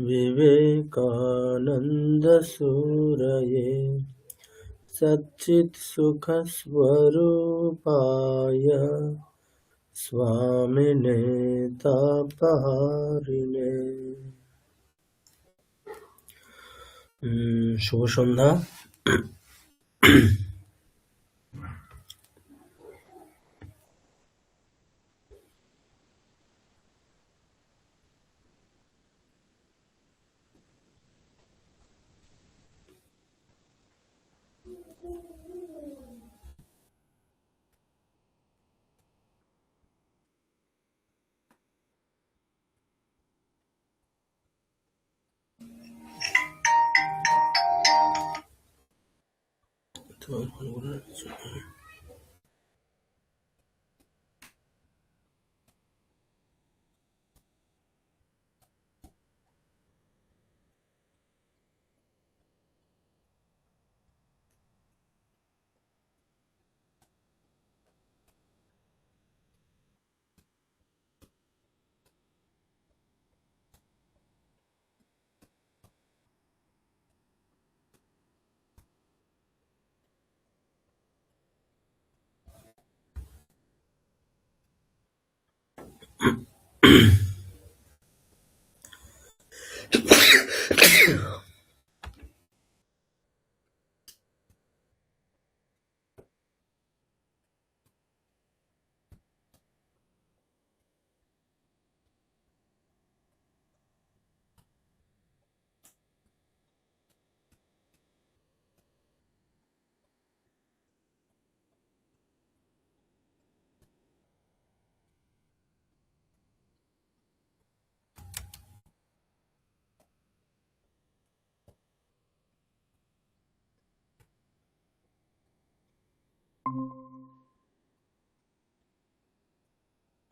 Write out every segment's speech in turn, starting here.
विवेकानन्दसूरये सच्चित्सुखस्वरूपाय स्वामिने तापहारिणे। শুভ সন্ধ্যা।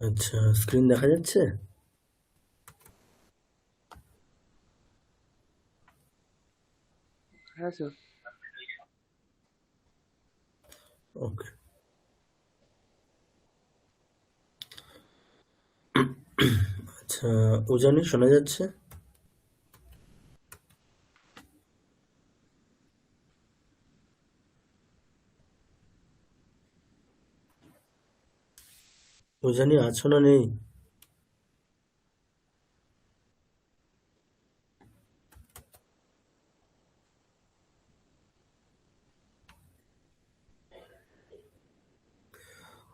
আচ্ছা, স্ক্রিন দেখা যাচ্ছে? হ্যাঁ স্যার। ওকে। আচ্ছা, উজানি শোনা যাচ্ছে? উজানি আছো না নেই?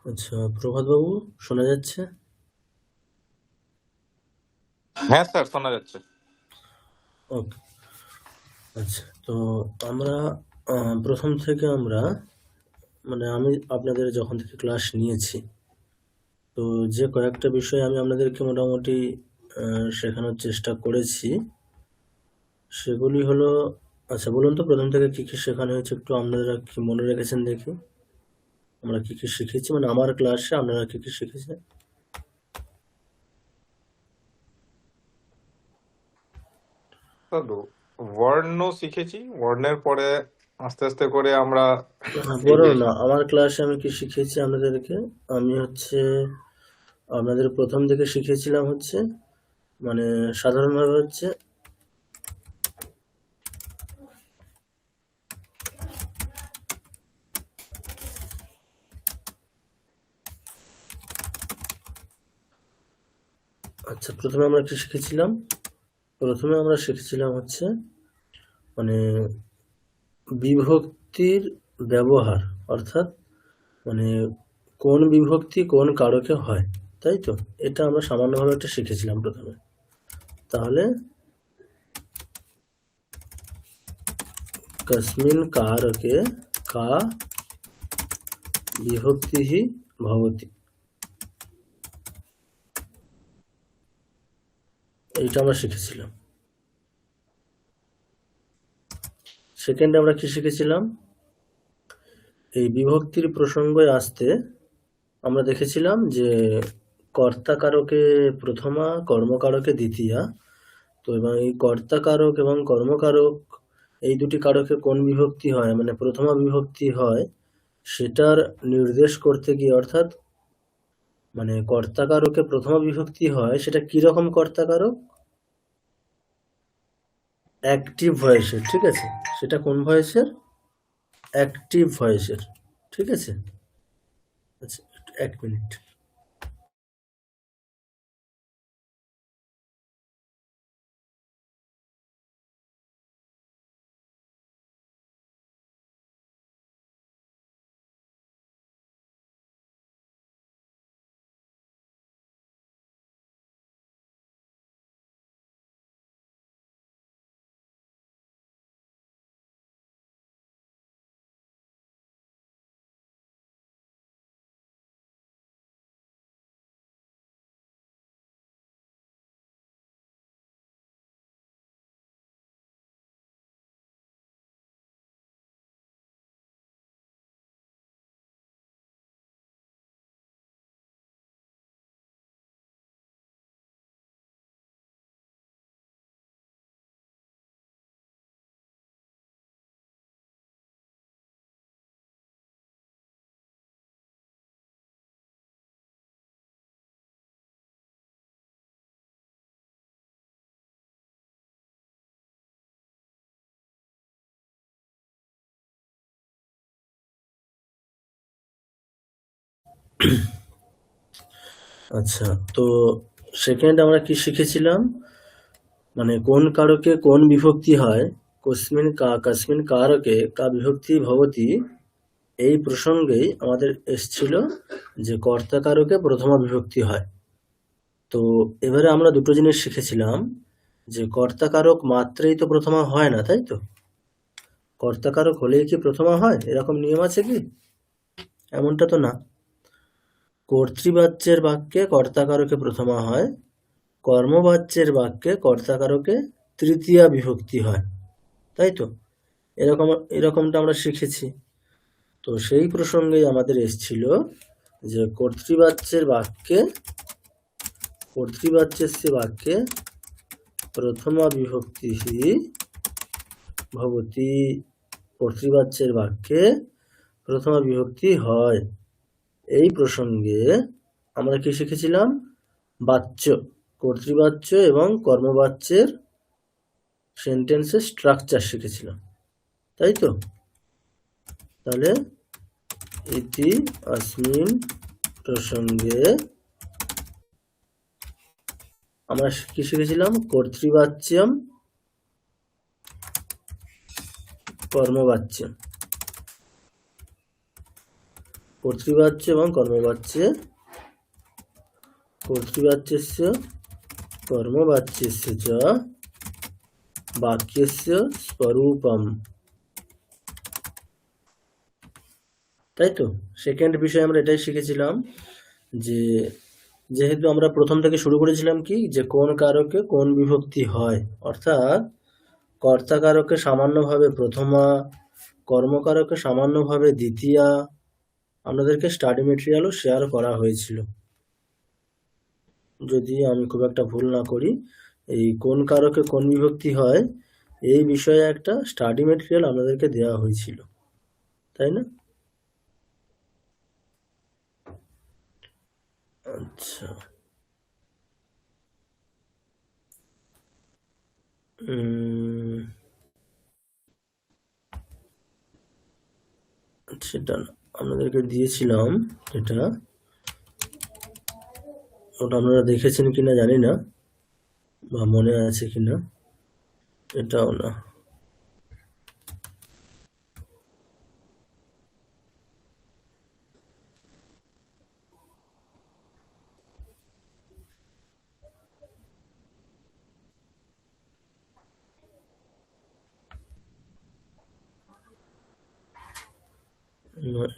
আচ্ছা, প্রভাত বাবু শোনা যাচ্ছে? হ্যাঁ স্যার, শোনা যাচ্ছে। ওকে। আচ্ছা, তো আমরা প্রথম থেকে আমরা আমি আপনাদের যখন থেকে ক্লাস নিয়েছি, তো যে কয়েকটা বিষয় আমি আপনাদেরকে মোটামুটি শেখানোর চেষ্টা করেছি, সেগুলি হলো, আচ্ছা বলুন তো প্রথম থেকে কি কি শেখানো হয়েছে একটু আপনারা কি মনে রেখেছেন দেখি। আমরা কি কি শিখেছি, আমার ক্লাসে আপনারা কি কি শিখেছেন? বর্ণ শিখেছি, বর্ণের পরে আস্তে আস্তে করে আমরা বলুন না, আমার ক্লাসে আমি কি শিখেছি আপনাদেরকে। আমি আপনাদের প্রথম থেকে শিখেছিলাম সাধারণভাবে আচ্ছা, প্রথমে আমরা কি শিখেছিলাম? প্রথমে আমরা শিখেছিলাম বিভক্তির ব্যবহার, অর্থাৎ কোন বিভক্তি কোন কারকে হয়, তাই তো? এটা আমরা সামান্যভাবে একটা শিখেছিলাম প্রথমে। তাহলে কস্মিন কারকে কা বিভক্তি ভবতি, এইটা আমরা শিখেছিলাম। সেকেন্ডে আমরা কি শিখেছিলাম? এই বিভক্তির প্রসঙ্গে আসতে আমরা দেখেছিলাম যে কর্তা কারকে প্রথমা, কর্মকারকে দ্বিতীয়া। তো এবং এই কর্তা কারক এবং কর্মকারক এই দুটি কারকে কোন বিভক্তি হয়, প্রথমা বিভক্তি হয়, সেটার নির্দেশ করতে গিয়ে, অর্থাৎ কর্তা কারকে প্রথমা বিভক্তি হয়, সেটা কি রকম কর্তা কারক? অ্যাক্টিভ ভয়েসের, ঠিক আছে? সেটা কোন ভয়েসের? অ্যাক্টিভ ভয়েসের, ঠিক আছে? আচ্ছা, এক মিনিট। আচ্ছা, তো সেকেন্ড আমরা কি শিখেছিলাম? মানে কোন কারকে কোন বিভক্তি হয়, কাস্মিন কারকে কা বিভক্তি ভবতি, এই প্রসঙ্গেই আমাদের এসছিল যে কর্তা কারকে প্রথমা বিভক্তি হয়। তো এবারে আমরা দুটো জিনিস শিখেছিলাম যে কর্তা কারক মাত্রেই তো প্রথমা হয় না, তাই তো? কর্তা কারক হলেই কি প্রথমা হয়, এরকম নিয়ম আছে কি? এমনটা তো না। কর্তৃবাচ্যের বাক্যে কর্তা কারকে প্রথমা হয়, কর্মবাচ্যের বাক্যে কর্তা কারকে তৃতীয়া বিভক্তি হয়, তাই তো? এরকমটা আমরা শিখেছি। তো সেই প্রসঙ্গেই আমাদের এসছিল যে কর্তৃবাচ্যের বাক্যে প্রথমা বিভক্তি ভবতি, কর্তৃবাচ্যের বাক্যে প্রথমা বিভক্তি হয়। এই প্রসঙ্গে আমরা কি শিখেছিলাম? বাচ্য, কর্তৃবাচ্য এবং কর্মবাচ্যের সেন্টেন্সের স্ট্রাকচার শিখেছিলাম, তাই তো? তাহলে ইতি अस्मिन् প্রসঙ্গে আমরা কি শিখেছিলাম? কর্তৃবাচ্যম, কর্মবাচ্য, কর্তৃবাচ্য এবং কর্তৃবাচ্যস্য কর্মবাচ্যস্য চ বাক্যস্য স্বরূপম, তাই তো? সেকেন্ড বিষয় আমরা এটাই শিখেছিলাম যে যেহেতু আমরা প্রথম থেকে শুরু করেছিলাম কি, যে কোন কারকে কোন বিভক্তি হয়, অর্থাৎ কর্তা কারকে সামান্যভাবে প্রথমা, কর্মকারকে সামান্যভাবে দ্বিতীয়া, আপনাদেরকে স্টাডি মেটেরিয়ালও শেয়ার করা হয়েছিল। যদি আমি খুব একটা ভুল না করি, এই কোন কারকে কোন বিভক্তি হয় এই বিষয়ে একটা স্টাডি মেটেরিয়াল আপনাদেরকে দেওয়া হয়েছিল, তাই না? আচ্ছা, সেটা আপনাদেরকে দিয়েছিলাম, এটা ওটা আপনারা দেখেছেন কিনা জানি না, বা মনে আছে কিনা, এটাও না।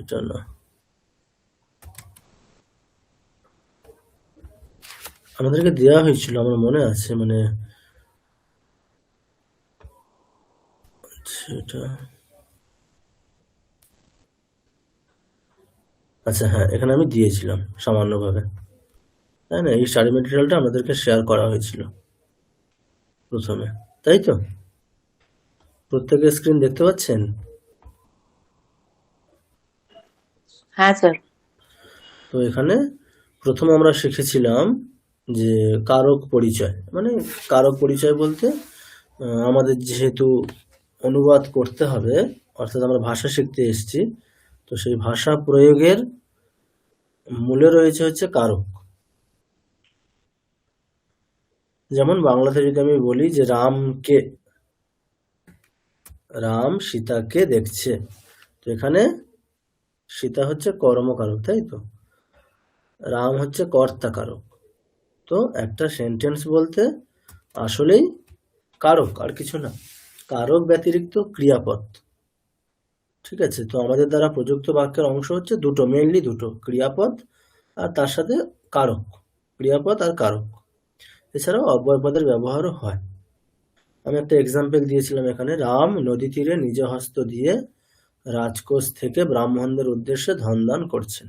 এটা না, আমাদেরকে দেওয়া হয়েছিল, আমার মনে আছে, মানে সেটা, আচ্ছা হ্যাঁ, এখানে আমি দিয়েছিলাম সামান্যভাবে, তাই না? এই স্টাডি মেটেরিয়ালটা আমাদেরকে শেয়ার করা হয়েছিল প্রথমে, তাই তো? প্রত্যেকের স্ক্রিন দেখতে পাচ্ছেন? হ্যাঁ স্যার। তো এখানে প্রথমে আমরা শিখেছিলাম যে কারক পরিচয়, মানে কারক পরিচয় বলতে আমাদের যেহেতু অনুবাদ করতে হবে, অর্থাৎ আমরা ভাষা শিখতে এসেছি, তো সেই ভাষা প্রয়োগের মূলে রয়েছে হচ্ছে কারক। যেমন বাংলাতে যদি আমি বলি যে রাম সীতাকে দেখছে, তো এখানে সীতা হচ্ছে কর্মকারক, তাই তো, রাম হচ্ছে কর্তাকারক। তো একটা সেন্টেন্স বলতে আসলেই কারক, আর কিছু না, কারক ব্যতিরিক্ত ক্রিয়াপদ। ঠিক আছে, তো আমাদের দ্বারা প্রযুক্ত বাক্যের অংশ হচ্ছে দুটো, মেইনলি দুটো, ক্রিয়াপদ আর তার সাথে কারক, ক্রিয়াপদ আর কারক। এছাড়াও অব্যয়পদের ব্যবহারও হয়। আমি একটা এক্সাম্পল দিয়েছিলাম এখানে, রাম নদী তীরে নিজ হস্ত দিয়ে রাজকোষ থেকে ব্রাহ্মণদের উদ্দেশ্যে ধন দান করছেন।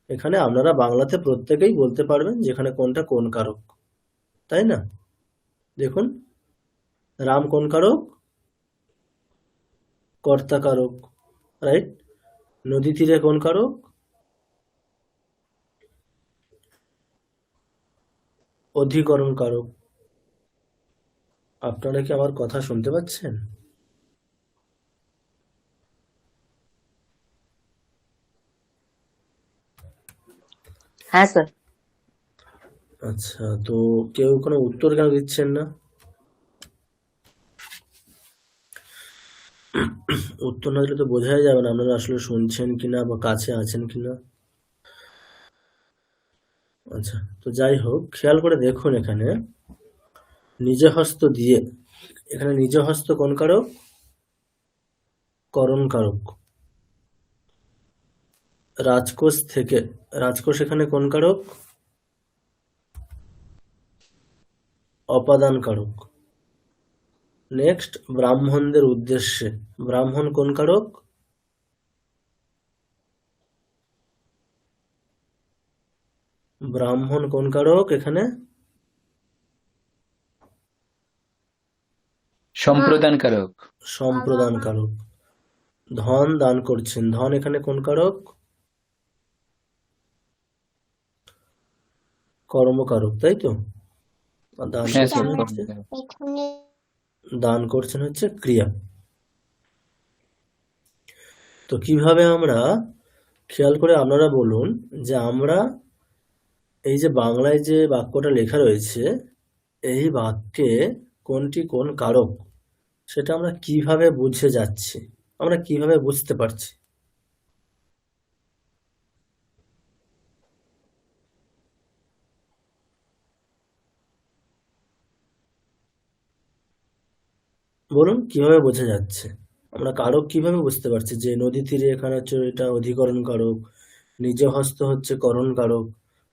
এখানে আপনারা বাংলাতে প্রত্যেকেই বলতে পারবেন যেখানে কোনটা কোন কারক, তাই না? দেখুন, রাম কোন কারক? কর্তা কারক, রাইট? নদী তীরে কোন কারক? অধিকরণ কারক। আপনারা কি আমার কথা শুনতে পাচ্ছেন? হ্যাঁ স্যার। আচ্ছা, তো কেউ কোনো উত্তর কেন দিচ্ছেন না? উত্তর না দিলে তো বোঝাই যাবে না আপনারা আসলে শুনছেন কিনা বা কাছে আছেন কিনা। আচ্ছা, তো যাই হোক, খেয়াল করে দেখুন এখানে নিজ হস্ত দিয়ে, এখানে নিজ হস্ত কোন কারক? করণ কারক। রাজকোষ থেকে, রাজকোষ এখানে কোন কারক? অপাদান কারক। নেক্সট, ব্রাহ্মণদের উদ্দেশ্যে, ব্রাহ্মণ কোন কারক? ব্রাহ্মণ কোন কারক এখানে? সম্প্রদান কারক। সম্প্রদান কারক। ধন দান করছেন, ধন এখানে কোন কারক? কর্মকারক, তাই তো। আর দান হ্যাঁ করছেন স্যার, হচ্ছে, কর্মকারক। দান করছেন হচ্ছে ক্রিয়া। তো কিভাবে আমরা, খেয়াল করে আপনারা বলুন যে আমরা এই যে বাংলায় যে বাক্যটা লেখা রয়েছে, এই বাক্যে কোনটি কোন কারক, সেটা আমরা কিভাবে বুঝে যাচ্ছি, আমরা কিভাবে বুঝতে পারছি? বলুন কিভাবে বোঝা যাচ্ছে? আমরা কারক কিভাবে বুঝতে পারছি যে নদী তীরে এখানে হচ্ছে এটা অধিকরণ কারক, নিজ হস্ত হচ্ছে করণ কারক,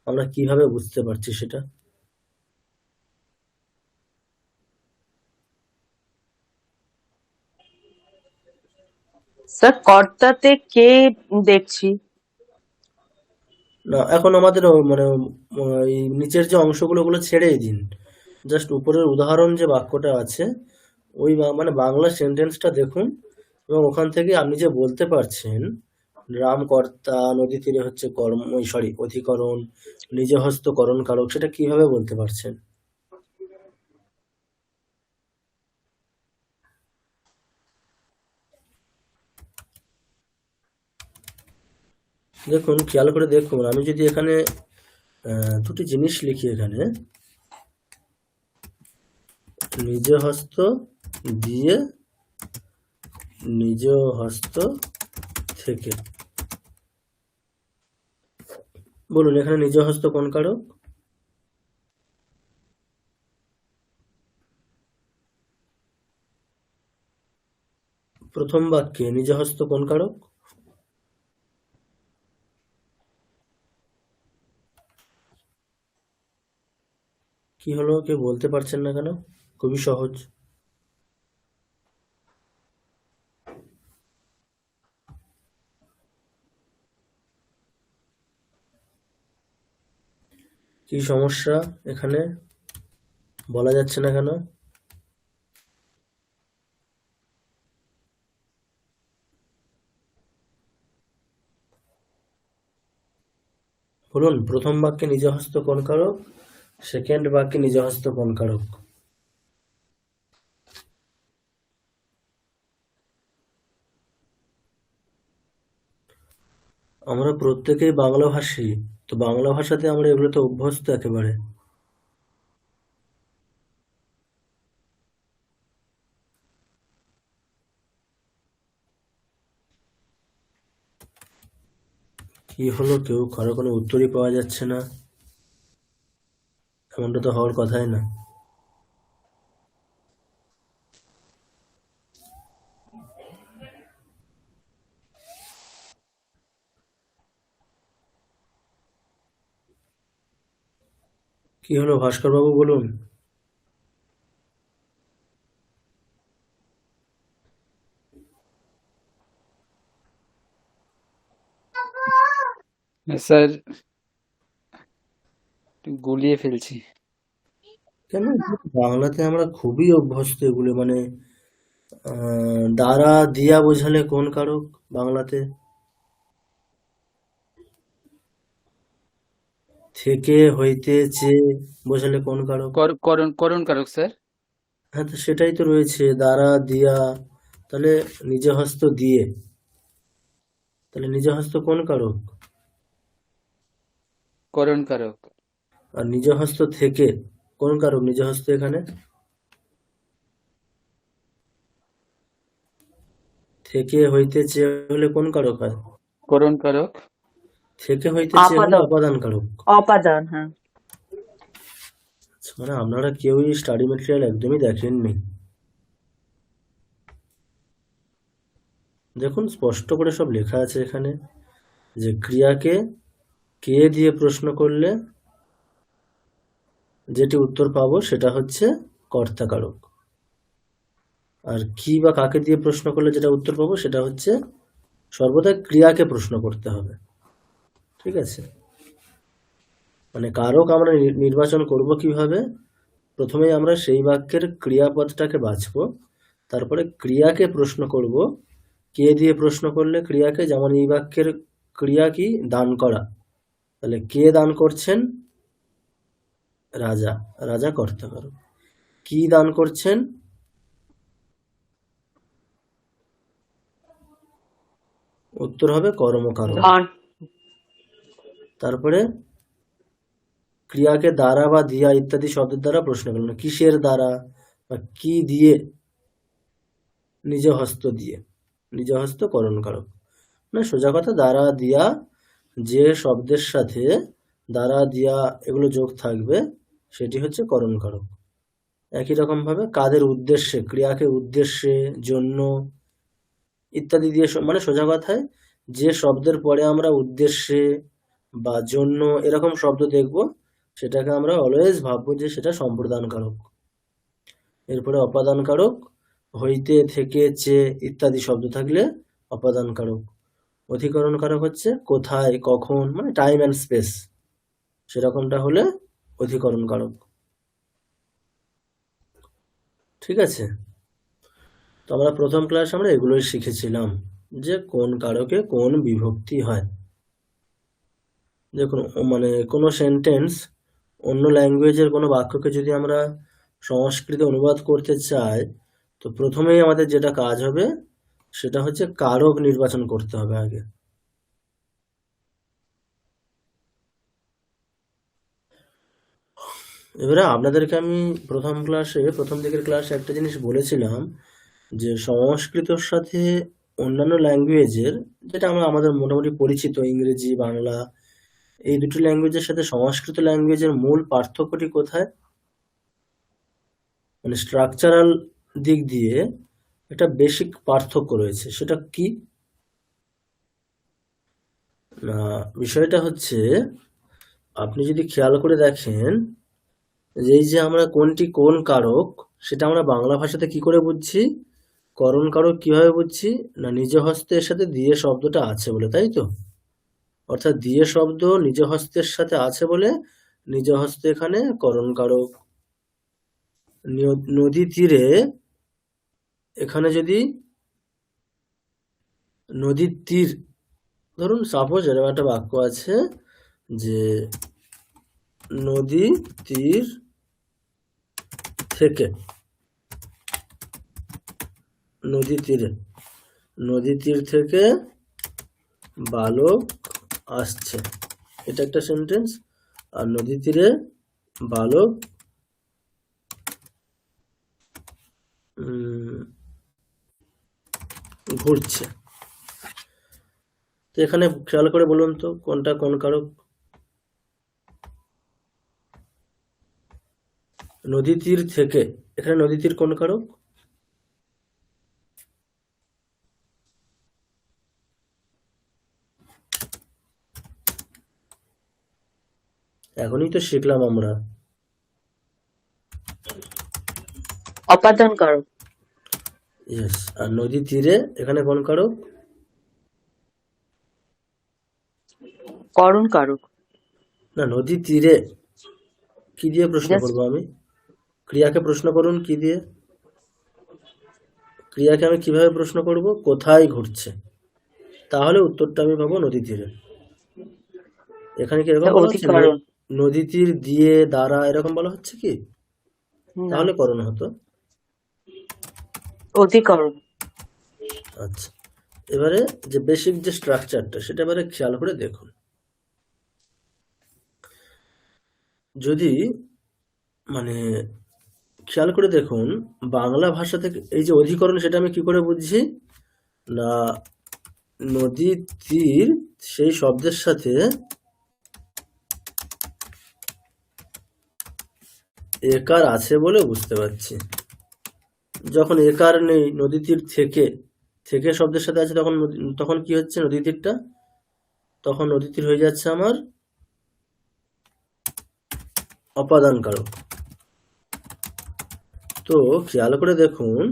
আমরা কিভাবে বুঝতে পারছি সেটা? স্যার কর্তাতে কে দেখছি? না, এখন আমাদের মানে এই নিচের যে অংশগুলো, ওগুলো ছেড়েই দিন, জাস্ট উপরের উদাহরণ যে বাক্যটা আছে, ওই মানে বাংলা সেন্টেন্সটা দেখুন, এবং ওখান থেকে আপনি যে বলতে পারছেন রাম কর্তা, নদী তীরে হচ্ছে কর্ম, সরি, অধিকরণ, নিজ হস্ত করণ কারক, সেটা কিভাবে বলতে পারছেন? দেখুন, খেয়াল করে দেখুন, আমি যদি এখানে দুটি জিনিস লিখি, এখানে নিজ হস্ত দিয়ে নিজ হস্ত থেকে, বলুন এখানে নিজ হস্ত কোন কারক? প্রথম বাক্যে নিজ হস্ত কোন কারক? কি হলো, কেউ বলতে পারছেন না কেন? খুবই সহজ। কি সমস্যা এখানে, বলা যাচ্ছে না কেন? বলুন, প্রথম বাক্যে নিজ হস্ত কোন কারক, সেকেন্ড বাক্যে নিজ হস্ত কোন কারক? আমরা প্রত্যেকেই বাংলা ভাষী, তো বাংলা ভাষাতে আমরা এগুলোতে অভ্যস্ত একেবারে। কি হলো, কেউ কারো কোনো উত্তরই পাওয়া যাচ্ছে না? এমনটা তো হওয়ার কথাই না। কি হলো ভাস্কর বাবু, বলুন। স্যার একটু গুলিয়ে ফেলছি। কেন, বাংলাতে আমরা খুবই অভ্যস্ত এগুলো, মানে দ্বারা দিয়া বোঝালে কোন কারক বাংলাতে? থেকে, হইতে, চেয়ে বোঝালে কোন কারক? করণ কারক স্যার। হ্যাঁ, তো সেটাই তো রয়েছে, দ্বারা দিয়া। তাহলে নিজে হস্ত দিয়ে, তাহলে নিজে হস্ত কোন কারক? করণ কারক। আর নিজে হস্ত থেকে কোন কারক নিজে হস্ত এখানে? থেকে, হইতে, চেয়ে হলে কোন কারক হয়? করণ কারক। থেকে, হইতে, চেয়ে হলে আপাদন, অপাদান কারক। অপাদান, হ্যাঁ। আচ্ছা, মানে আপনারা কেউই স্টাডি মেটেরিয়াল একদমই দেখেননি। দেখুন, স্পষ্ট করে সব লেখা আছে এখানে, যে ক্রিয়াকে কে দিয়ে প্রশ্ন করলে যেটি উত্তর পাবো সেটা হচ্ছে কর্তাকারক, আর কি বা কাকে দিয়ে প্রশ্ন করলে যেটা উত্তর পাবো সেটা হচ্ছে, সর্বদা ক্রিয়াকে প্রশ্ন করতে হবে। ঠিক আছে, মানে কারক আমরা নির্বাচন করব কিভাবে? প্রথমেই আমরা সেই বাক্যের ক্রিয়াপদটাকে বাছবো, তারপরে ক্রিয়াকে প্রশ্ন করব। কে দিয়ে প্রশ্ন করলে ক্রিয়াকে, যেমন এই বাক্যের ক্রিয়া কি? দান করা। তাহলে কে দান করছেন? রাজা। রাজা কর্তাকারক। কি দান করছেন? উত্তর হবে কর্মকারক। ধন, তারপরে ক্রিয়াকে দ্বারা বা দিয়া ইত্যাদি শব্দের দ্বারা প্রশ্ন করলেন, কিসের দ্বারা বা কি দিয়ে? নিজ হস্ত দিয়ে। নিজ হস্ত করণকারক। না, সোজা কথা, দ্বারা দিয়া যে শব্দের সাথে দ্বারা দিয়া এগুলো যোগ থাকবে সেটি হচ্ছে করণকারক। একই রকম ভাবে কাদের উদ্দেশ্যে, ক্রিয়াকে উদ্দেশ্যে, জন্য ইত্যাদি দিয়ে, মানে সোজা কথায় যে শব্দের পরে আমরা উদ্দেশ্যে বা জন্য এরকম শব্দ দেখব, সেটাকে আমরা অলওয়েজ ভাববো যে সেটা সম্প্রদান কারক। এরপরে অপাদান কারক, হইতে, থেকে, চেয়ে ইত্যাদি শব্দ থাকলে অপাদান কারক। অধিকরণ কারক হচ্ছে কোথায়, কখন, মানে টাইম অ্যান্ড স্পেস, সেরকমটা হলে অধিকরণ কারক। ঠিক আছে, তো আমরা প্রথম ক্লাস আমরা এগুলোই শিখেছিলাম, যে কোন কারকে কোন বিভক্তি হয়। দেখুন, মানে কোনো সেন্টেন্স, অন্য ল্যাঙ্গুয়েজের কোনো বাক্যকে যদি আমরা সংস্কৃতে অনুবাদ করতে চাই, তো প্রথমেই আমাদের যেটা কাজ হবে সেটা হচ্ছে কারক নির্বাচন করতে হবে আগে। এবারে আপনাদেরকে আমি প্রথম দিকের ক্লাসে একটা জিনিস বলেছিলাম, যে সংস্কৃতর সাথে অন্যান্য ল্যাঙ্গুয়েজের, যেটা আমাদের মোটামুটি পরিচিত, ইংরেজি, বাংলা, এই দুটো ল্যাঙ্গুয়েজের সাথে সংস্কৃত ল্যাঙ্গুয়েজের মূল পার্থক্যটি কোথায়? মানে স্ট্রাকচারাল দিক দিয়ে একটা বেসিক পার্থক্য রয়েছে, সেটা কি? না, বিষয়টা হচ্ছে, আপনি যদি খেয়াল করে দেখেন, যে এই যে আমরা কোনটি কোন কারক, সেটা আমরা বাংলা ভাষাতে কি করে বুঝছি? করণ কারক কিভাবে বুঝছি? না, নিজ হস্তে এর সাথে দিয়ে শব্দটা আছে বলে, তাই তো? অর্থাৎ দিয়ে শব্দ নিজ হস্তের সাথে আছে বলে নিজ হস্তে এখানে করণ কারক। নদী তীরে, এখানে যদি নদীর তীর, ধরুন সাপোজ এরকম একটা বাক্য আছে, যে নদী তীর থেকে, নদী তীর থেকে বালক আসছে, এটা একটা সেন্টেন্স। আর নদী তীরে বালক ঘুরছে। তো এখানে খেয়াল করে বলুন তো কোনটা কোন কারক? নদী তীর থেকে, এখানে নদী তীর কোন কারক? এখনই তো শিখলাম আমরা। অপাদান কারক। ইয়েস। আর নদী তীরে এখানে কোন কারক? করণ কারক। না, নদী তীরে কি দিয়ে প্রশ্ন জাস্ট করবো আমি? ক্রিয়াকে প্রশ্ন করুন কি দিয়ে? ক্রিয়াকে আমি কিভাবে প্রশ্ন করব? কোথায় ঘুরছে? তাহলে উত্তরটা আমি পাবো নদী তীরে। এখানে কি এরকম বলা হচ্ছে অধিকরণ। নদী তীর দিয়ে, দ্বারা, এরকম বলা হচ্ছে কি? না, তাহলে করণ হতো। অধিকরণ। আচ্ছা, এবারে যে বেসিক যে স্ট্রাকচারটা সেটা এবারে খেয়াল করে দেখুন। যদি মানে খেয়াল করে দেখুন, বাংলা ভাষা থেকে এই যে অধিকরণ, সেটা আমি কি করে বুঝছি? না, নদী তীর সেই শব্দের সাথে একার আছে বলে বুঝতে পারছি। যখন একার নেই, নদী তীর থেকে, থেকে শব্দের সাথে আছে, তখন তখন কি হচ্ছে নদী তীরটা? তখন নদী তীর হয়ে যাচ্ছে আমার অপাদান কারক। তো খেয়াল করে দেখুন,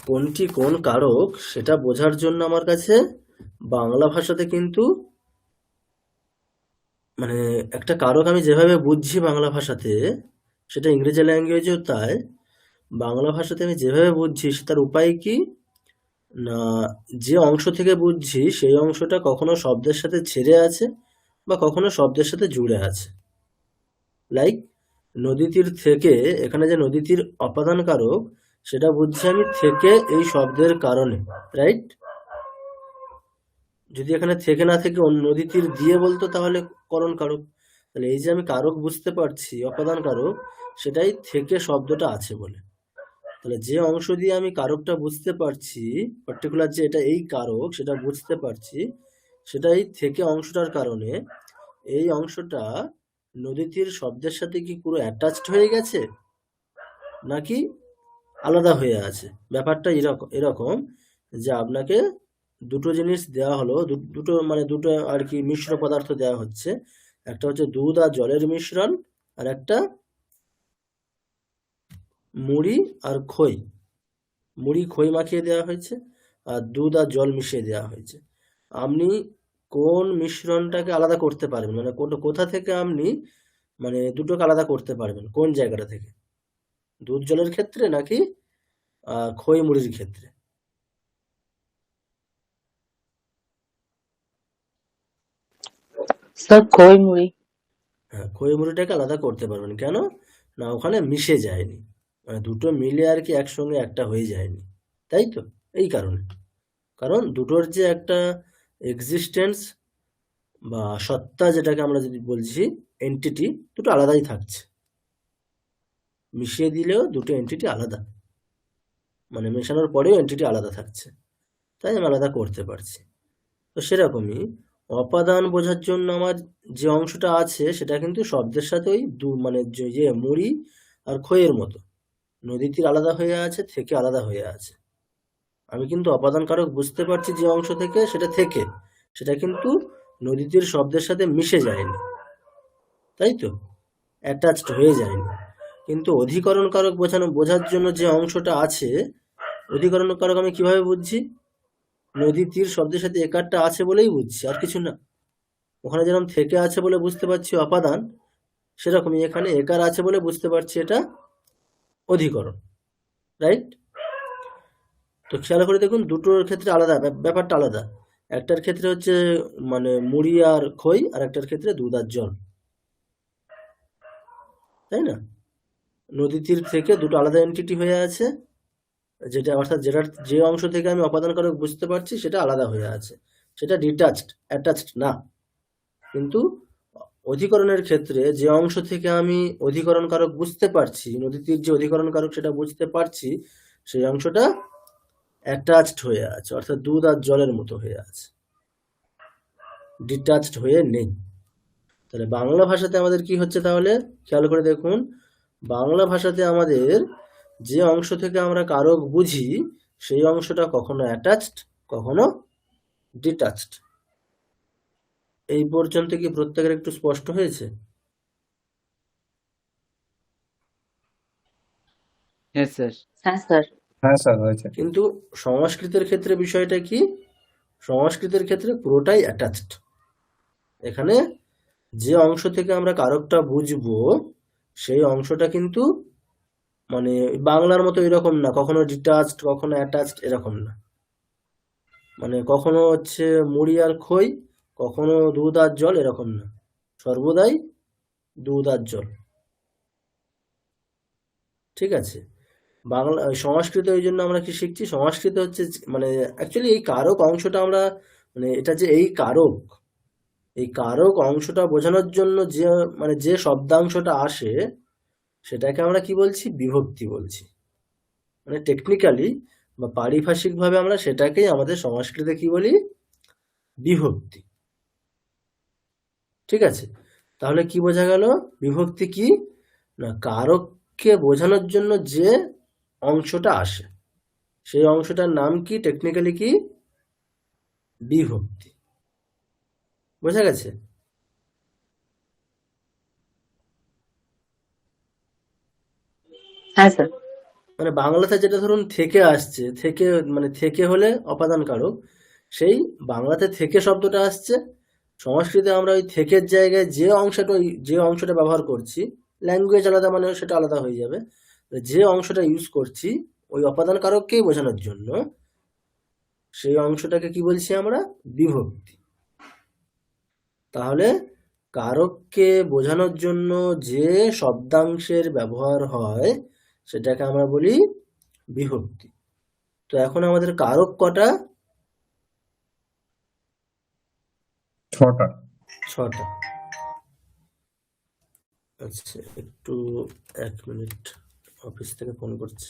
কোনটি কোন কারক সেটা বোঝার জন্য আমার কাছে বাংলা ভাষাতে কিন্তু মানে একটা কারক আমি যেভাবে বুঝছি বাংলা ভাষাতে, সেটা ইংরেজি ল্যাঙ্গুয়েজেও তাই। বাংলা ভাষাতে আমি যেভাবে বুঝছি তার উপায় কি? না, যে অংশ থেকে বুঝছি সেই অংশটা কখনো শব্দের সাথে ছেড়ে আছে বা কখনো শব্দের সাথে জুড়ে আছে। লাইক নদী তীর থেকে, এখানে যে নদী তীর অপাদান কারক, সেটা বুঝছি আমি থেকে এই শব্দের কারণে, রাইট? যদি এখানে থেকে না থেকে অন্য নদী তীর দিয়ে বলতো তাহলে করণ কারক। তাহলে এই যে আমি কারক বুঝতে পারছি অপাদান কারক, সেটাই থেকে শব্দটা আছে বলে। তাহলে যে অংশ দিয়ে আমি কারকটা বুঝতে পারছি, পার্টিকুলার যে এটা এই কারক সেটা বুঝতে পারছি, সেটাই থেকে অংশটার কারণে এই অংশটা নদী তীর শব্দের সাথে কি পুরো অ্যাটাচড হয়ে গেছে নাকি আলাদা হয়ে আছে? ব্যাপারটা এরকম যে আপনাকে দুটো জিনিস দেওয়া হলো, দুটো মানে দুটো আর কি মিশ্র পদার্থ দেওয়া হচ্ছে। একটা হচ্ছে দুধ আর জলের মিশ্রণ, আর একটা মুড়ি আর খই, মুড়ি খই মাখিয়ে দেওয়া হয়েছে, আর দুধ আর জল মিশিয়ে দেওয়া হয়েছে। আপনি কোন মিশ্রণটাকে আলাদা করতে পারবেন, মানে কোথা থেকে আপনি মানে দুটোকে আলাদা করতে পারবেন, কোন জায়গাটা থেকে? দুধ জলের ক্ষেত্রে নাকি খই মুড়ির ক্ষেত্রে? স্যার খই মুড়ি। হ্যাঁ, খই মুড়িটাকে আলাদা করতে পারবেন। কেন? না, ওখানে মিশে যায়নি, মানে দুটো মিলে আর কি একসঙ্গে একটা হয়ে যায়নি, তাই তো? এই কারণে, কারণ দুটোর যে একটা এক্সিস্টেন্স বা সত্তা, যেটাকে আমরা যদি বলছি এন্টিটি, দুটো আলাদাই থাকছে। মিশিয়ে দিলেও দুটো এন্টিটি আলাদা, মানে মেশানোর পরেও এন্টিটি আলাদা থাকছে, তাই আমি আলাদা করতে পারছি। তো সেরকমই অপাদান বোঝার জন্য আমার যে অংশটা আছে সেটা কিন্তু শব্দের সাথে ওই মানে যে মুড়ি আর খইয়ের মতো, নদী তীর আলাদা হয়ে আছে, থেকে আলাদা হয়ে আছে। আমি কিন্তু অপাদান কারক বুঝতে পারছি যে অংশ থেকে, সেটা থেকে, সেটা কিন্তু নদী তীর শব্দের সাথে মিশে যায়নি, তাই তো? অ্যাটাচড হয়ে যায়নি। কিন্তু অধিকরণ কারক বোঝার জন্য যে অংশটা আছে, অধিকরণ কারক আমি কিভাবে বুঝছি? নদী তীর শব্দের সাথে একারটা আছে বলেই বুঝছি, আর কিছু না। ওখানে যেরকম থেকে আছে বলে বুঝতে পারছি অপাদান, সেরকমই এখানে একার আছে বলে বুঝতে পারছি এটা অধিকরণ, রাইট? তো খেয়াল করে দেখুন, দুটোর ক্ষেত্রে আলাদা, ব্যাপারটা আলাদা। একটার ক্ষেত্রে হচ্ছে মানে মুড়ি আর খই, আর একটার ক্ষেত্রে দুধ আর জল, তাই না? নদী তীর থেকে দুটো আলাদা এন্টিটি হয়ে আছে, যেটা অর্থাৎ যে অংশ থেকে আমি অপাদান কারক বুঝতে পারছি সেটা আলাদা হয়ে আছে, সেটা ডিটাচড, অ্যাটাচড না। কিন্তু অধিকরণের ক্ষেত্রে যে অংশ থেকে আমি অধিকরণ কারক বুঝতে পারছি, নদীটির যে অধিকরণ কারক সেটা বুঝতে পারছি, সেই অংশটা অ্যাটাচড হয়ে আছে, অর্থাৎ দুধ আর জলের মতো হয়ে আছে, ডিটাচড হয়ে নেই। তাহলে বাংলা ভাষাতে আমাদের কি হচ্ছে, তাহলে খেয়াল করে দেখুন, বাংলা ভাষাতে আমাদের যে অংশ থেকে আমরা কারক বুঝি সেই অংশটা কখনো অ্যাটাচড, কখনো ডিটাচড। এই পর্যন্ত কি প্রত্যেকের একটু স্পষ্ট হয়েছে? হ্যাঁ স্যার। হ্যাঁ স্যার। হ্যাঁ স্যার হয়েছে। কিন্তু সংস্কৃতের ক্ষেত্রে বিষয়টা কি, সংস্কৃতের ক্ষেত্রে পুরোটাই অ্যাটাচড। এখানে যে অংশ থেকে আমরা কারকটা বুঝবো সেই অংশটা কিন্তু মানে বাংলার মতো এরকম না, কখনো ডিটাচড কখনো অ্যাটাচড এরকম না। মানে কখনো হচ্ছে মুড়ি আর খই, কখনো দুধ আর জল, এরকম না, সর্বদাই দুধ আর জল। ঠিক আছে। বাংলা সংস্কৃত ওই জন্য আমরা কি শিখছি, সংস্কৃত হচ্ছে মানে অ্যাকচুয়ালি এই কারক অংশটা আমরা মানে এটা যে এই কারক অংশটা বোঝানোর জন্য যে মানে যে শব্দাংশটা আসে সেটাকে আমরা কি বলছি, বিভক্তি বলছি। মানে টেকনিক্যালি বা পারিভাষিকভাবে আমরা সেটাকেই আমাদের সংস্কৃতে কি বলি, বিভক্তি। ঠিক আছে। তাহলে কি বোঝা গেল, বিভক্তি কি না, কারককে বোঝানোর জন্য যে অংশটা আসে সেই অংশটার নাম কি, টেকনিক্যালি কি, বিভক্তি। বোঝা গেছে? হ্যাঁ স্যার। মানে বাংলাতে যেটা ধরুন থেকে আসছে, থেকে মানে থেকে হলে অপাদান কারক, সেই বাংলাতে থেকে শব্দটা আসছে, সংস্কৃতে আমরা ওই থেকের জায়গায় যে অংশটা ব্যবহার করছি, ল্যাঙ্গুয়েজ আলাদা মানে সেটা আলাদা হয়ে যাবে, যে অংশটা ইউজ করছি ওই অপাদান কারককেই বোঝানোর জন্য সেই অংশটাকে কি বলছি আমরা, বিভক্তি। তাহলে কারককে বোঝানোর জন্য যে শব্দাংশের ব্যবহার হয় সেটাকে আমরা বলি বিভক্তি। তো এখন আমাদের কারক কটা, 6টা। 6টা। আচ্ছা একটু 1 মিনিট, অফিস থেকে ফোন করছে।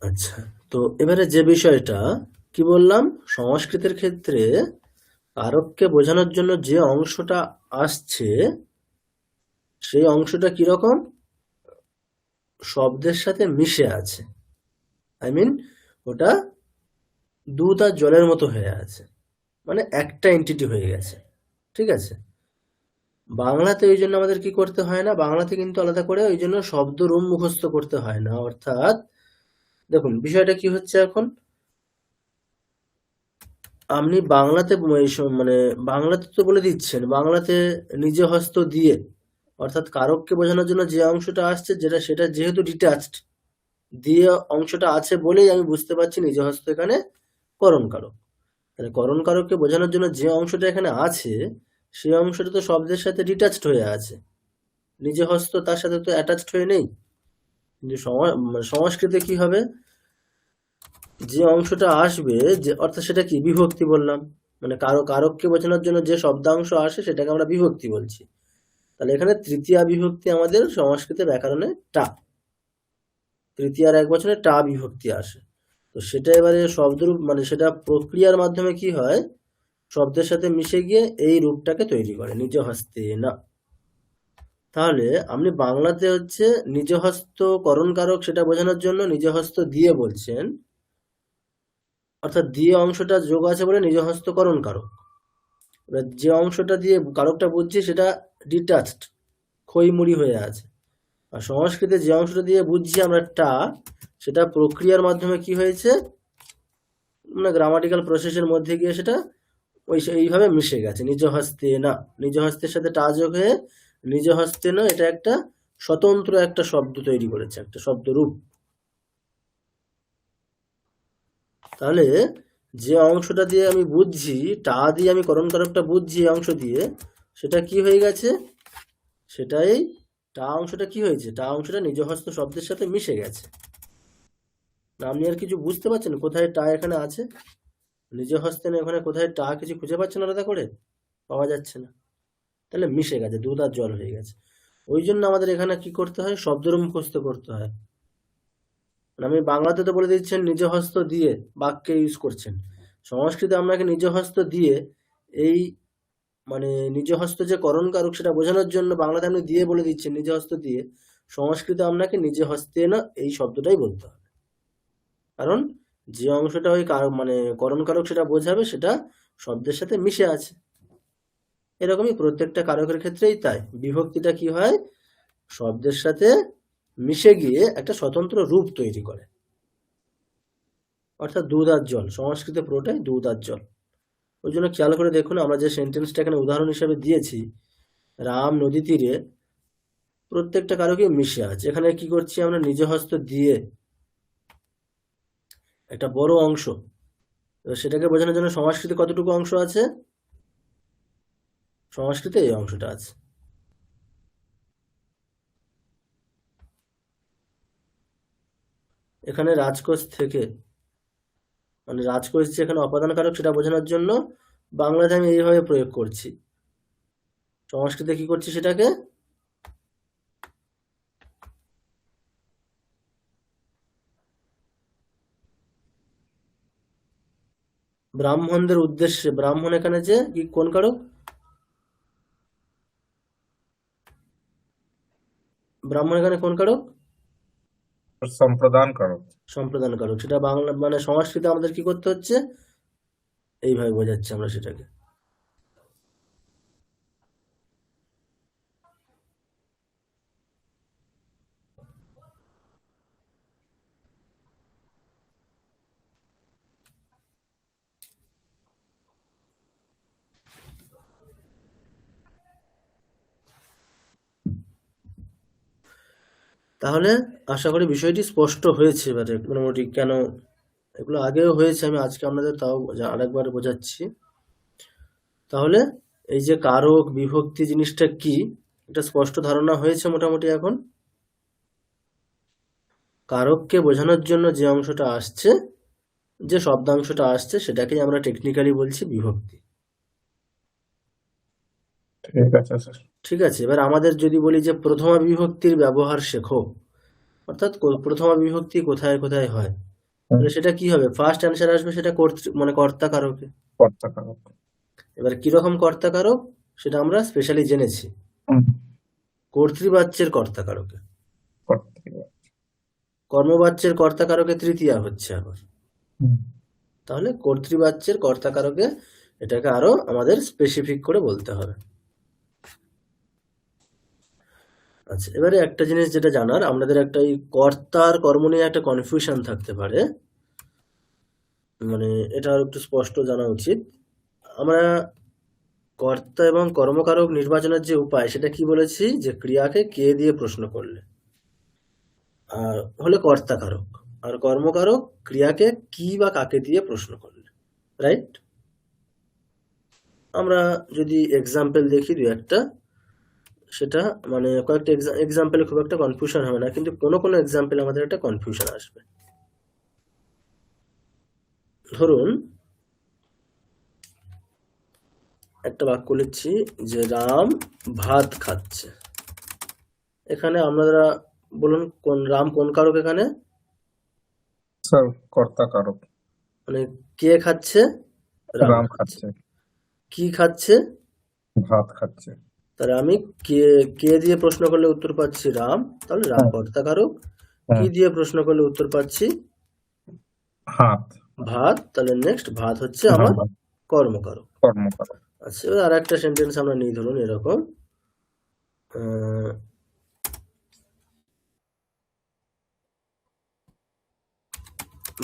আচ্ছা, তো এবারে যে বিষয়টা কি বললাম, সংস্কৃতের ক্ষেত্রে কারককে বোঝানোর জন্য যে অংশটা আসছে সেই অংশটা কিরকম, শব্দের সাথে মিশে আছে। আই মিন ওটা দুধ আর জলের মতো হয়ে আছে, মানে একটা এন্টিটি হয়ে গেছে। ঠিক আছে। বাংলাতে ওই জন্য আমাদের কি করতে হয় না, বাংলাতে কিন্তু আলাদা করে ওই জন্য শব্দ রূপ মুখস্থ করতে হয় না। অর্থাৎ দেখুন বিষয়টা কি হচ্ছে, এখন আপনি বাংলাতে মানে বাংলাতে তো বলে দিচ্ছেন, বাংলাতে নিজে হস্ত দিয়ে, অর্থাৎ কারককে বোঝানোর জন্য যে অংশটা আসছে সেটা যেহেতু ডিটাচড, দিয়ে অংশটা আছে বলেই আমি বুঝতে পারছি নিজে হস্ত এখানে করণ কারক। তাহলে করণ কারককে বোঝানোর জন্য যে অংশটা এখানে আছে সেই অংশটা তো শব্দের সাথে ডিটাচড হয়ে আছে, নিজে হস্ত তার সাথে তো অ্যাটাচড হয়ে নেই। কিন্তু সংস্কৃতে কি হবে, যে অংশটা আসবে যে অর্থাৎ সেটা কি, বিভক্তি বললাম। মানে কারককে বোঝানোর জন্য যে শব্দাংশ আসে সেটাকে আমরা বিভক্তি বলছি। তাহলে এখানে তৃতীয়া বিভক্তি আমাদের সংস্কৃতে ব্যাকরণে টা, তৃতীয়ার একবচনে টা বিভক্তি আসে। তো সেটা এবারে শব্দরূপ মানে সেটা প্রক্রিয়ার মাধ্যমে কি হয়, শব্দের সাথে মিশে গিয়ে এই রূপটাকে তৈরি করে, নিজ হস্তে না। তাহলে আপনি বাংলাতে হচ্ছে নিজ হস্ত করণ কারক সেটা বোঝানোর জন্য নিজ হস্ত দিয়ে বলছেন, অর্থাৎ দিয়ে অংশটা যোগ আছে বলে নিজ হস্ত করণ কারক। এবার যে অংশটা দিয়ে কারকটা বুঝছি সেটা ডিটাচড, খইমুড়ি হয়ে আছে। আর সংস্কৃতে যে অংশটা দিয়ে বুঝছি আমরা টা, সেটা প্রক্রিয়ার মাধ্যমে কি হয়েছে, মানে গ্রামাটিক্যাল প্রসেসের মধ্যে গিয়ে সেটা এইভাবে মিশে গেছে। নিজ হস্তে না, নিজ হস্তের সাথে টা যোগ হয়ে নিজ হস্তে না, এটা একটা স্বতন্ত্র একটা শব্দ তৈরি করেছে, একটা শব্দরূপ। তাহলে যে অংশটা দিয়ে আমি বুঝছি, টা দিয়ে আমি করণ কারকটা বুঝছি এই অংশ দিয়ে, সেটা কি হয়ে গেছে, সেটাই টা অংশটা কি হয়েছে, টা অংশটা নিজ হস্ত শব্দের সাথে মিশে গেছে। না, আপনি আর কিছু বুঝতে পারছেন কোথায় টা এখানে আছে? নিজ হস্তে না, এখানে কোথায় টা কিছু খুঁজে পাচ্ছেন আলাদা করে? পাওয়া যাচ্ছে না। তাহলে মিশে গেছে, দুধ আর জল হয়ে গেছে। ওই জন্য আমাদের এখানে কি করতে হয়, শব্দরূপ মুখস্থ করতে হয়। মানে আমি বাংলাতে তো বলে দিচ্ছেন নিজ হস্ত দিয়ে বাক্যে ইউজ করছেন, সংস্কৃতে আপনাকে নিজ হস্ত দিয়ে এই মানে নিজ হস্ত যে করণ কারক সেটা বোঝানোর জন্য বাংলাতে আপনি দিয়ে বলে দিচ্ছেন নিজ হস্ত দিয়ে, সংস্কৃতে আপনাকে নিজে হস্তে না এই শব্দটাই বলতে হবে। কারণ যে অংশটা ওই মানে করণ কারক সেটা বোঝাবে সেটা শব্দের সাথে মিশে আছে। এরকমই প্রত্যেকটা কারকের ক্ষেত্রেই তাই, বিভক্তিটা কি হয়, শব্দের সাথে মিশে গিয়ে একটা স্বতন্ত্র রূপ তৈরি করে। অর্থাৎ দুধ আর জল, সংস্কৃতে পুরোটাই দুধ আর জল। ওই জন্য খেয়াল করে দেখুন, আমরা যে সেন্টেন্সটা এখানে উদাহরণ হিসেবে দিয়েছি, রাম নদী তীরে, প্রত্যেকটা কারকই মিশে আছে। এখানে কি করছি আমরা, নিজ হস্ত দিয়ে একটা বড় অংশ, সেটাকে বোঝানোর জন্য সংস্কৃতে কতটুকু অংশ আছে, সংস্কৃতে এই অংশটা আছে। এখানে রাজকোষ থেকে, মানে রাজকোষ যে এখানে অপাদান কারক সেটা বোঝানোর জন্য বাংলাতে আমি এইভাবে প্রয়োগ করছি, সংস্কৃতে কি করছি সেটাকে ব্রাহ্মণদের উদ্দেশ্যে, ব্রাহ্মণ এখানে যে কি কোন কারক, ব্রাহ্মণ এখানে কোন কারক, সম্প্রদান করো। সম্প্রদান কারক। সেটা বাংলা মানে সংস্কৃতে আমাদের কি করতে হচ্ছে, এইভাবে বোঝাচ্ছি আমরা সেটাকে। তাহলে আশা করি বিষয়টি স্পষ্ট হয়েছে এবারে মোটামুটি। কেন এগুলো আগেও হয়েছে, আমি আজকে আপনাদের তাও আরেকবার বোঝাচ্ছি। তাহলে এই যে কারক বিভক্তি জিনিসটা কি, এটা স্পষ্ট ধারণা হয়েছে মোটামুটি এখন। কারককে বোঝানোর জন্য যে অংশটা আসছে, যে শব্দাংশটা আসছে, সেটাকেই আমরা টেকনিক্যালি বলছি বিভক্তি। ঠিক আছে স্যার। ঠিক আছে, এবার আমাদের যদি বলি যে প্রথমা বিভক্তির ব্যবহার শেখো, অর্থাৎ প্রথমা বিভক্তি কোথায় কোথায় হয়, তাহলে সেটা কি হবে, ফার্স্ট অ্যান্সার আসবে সেটা মানে কর্তা কারকে। কর্তা কারক। এবার কিরকম কর্তা কারক সেটা আমরা স্পেশালি জেনেছি, কর্তৃবাচ্যের কর্তা কারকে। কর্মবাচ্যের কর্তা কারকে তৃতীয়া হচ্ছে আবার। তাহলে কর্তৃবাচ্যের কর্তা কারকে এটাকে আরো আমাদের স্পেসিফিক করে বলতে হবে। আচ্ছা, এবারে একটা জিনিস যেটা জানার, আমাদের একটা এই কর্তা আর কর্ম নিয়ে একটা কনফিউশন থাকতে পারে, মানে এটা আর একটু স্পষ্ট জানা উচিত। আমরা কর্তা এবং কর্মকারক নির্বাচনের যে উপায় সেটা কি বলেছি, যে ক্রিয়াকে কে দিয়ে প্রশ্ন করলে আর হলে কর্তা কারক, আর কর্মকারক ক্রিয়াকে কি বা কাকে দিয়ে প্রশ্ন করলে, রাইট? আমরা যদি এক্সাম্পল দেখি দু একটা, সেটা মানে কয়েকটা এক্সাম্পলে খুব একটা কনফিউশন হবে না, কিন্তু কোনো কোনো এক্সাম্পলে আমাদের একটা কনফিউশন আসবে। ধরুন একটা বাক্য লিখছি যে রাম ভাত খাচ্ছে, এখানে আপনারা বলুন কোন রাম কোন কারক এখানে, স্যার কর্তা কারক। মানে কে খাচ্ছে, রাম রাম খাচ্ছে। খাচ্ছে। কি খাচ্ছে, ভাত খাচ্ছে। তাহলে আমি কে কে দিয়ে প্রশ্ন করলে উত্তর পাচ্ছি রাম, তাহলে রাম কর্তা কারক। কি দিয়ে প্রশ্ন করলে উত্তর পাচ্ছি ভাত। ভাত, তাহলে নেক্সট ভাত হচ্ছে আমার কর্মকারক। কর্মকারক। আচ্ছা, এবার আর একটা সেন্টেন্স আমরা নিই, ধরুন এরকম,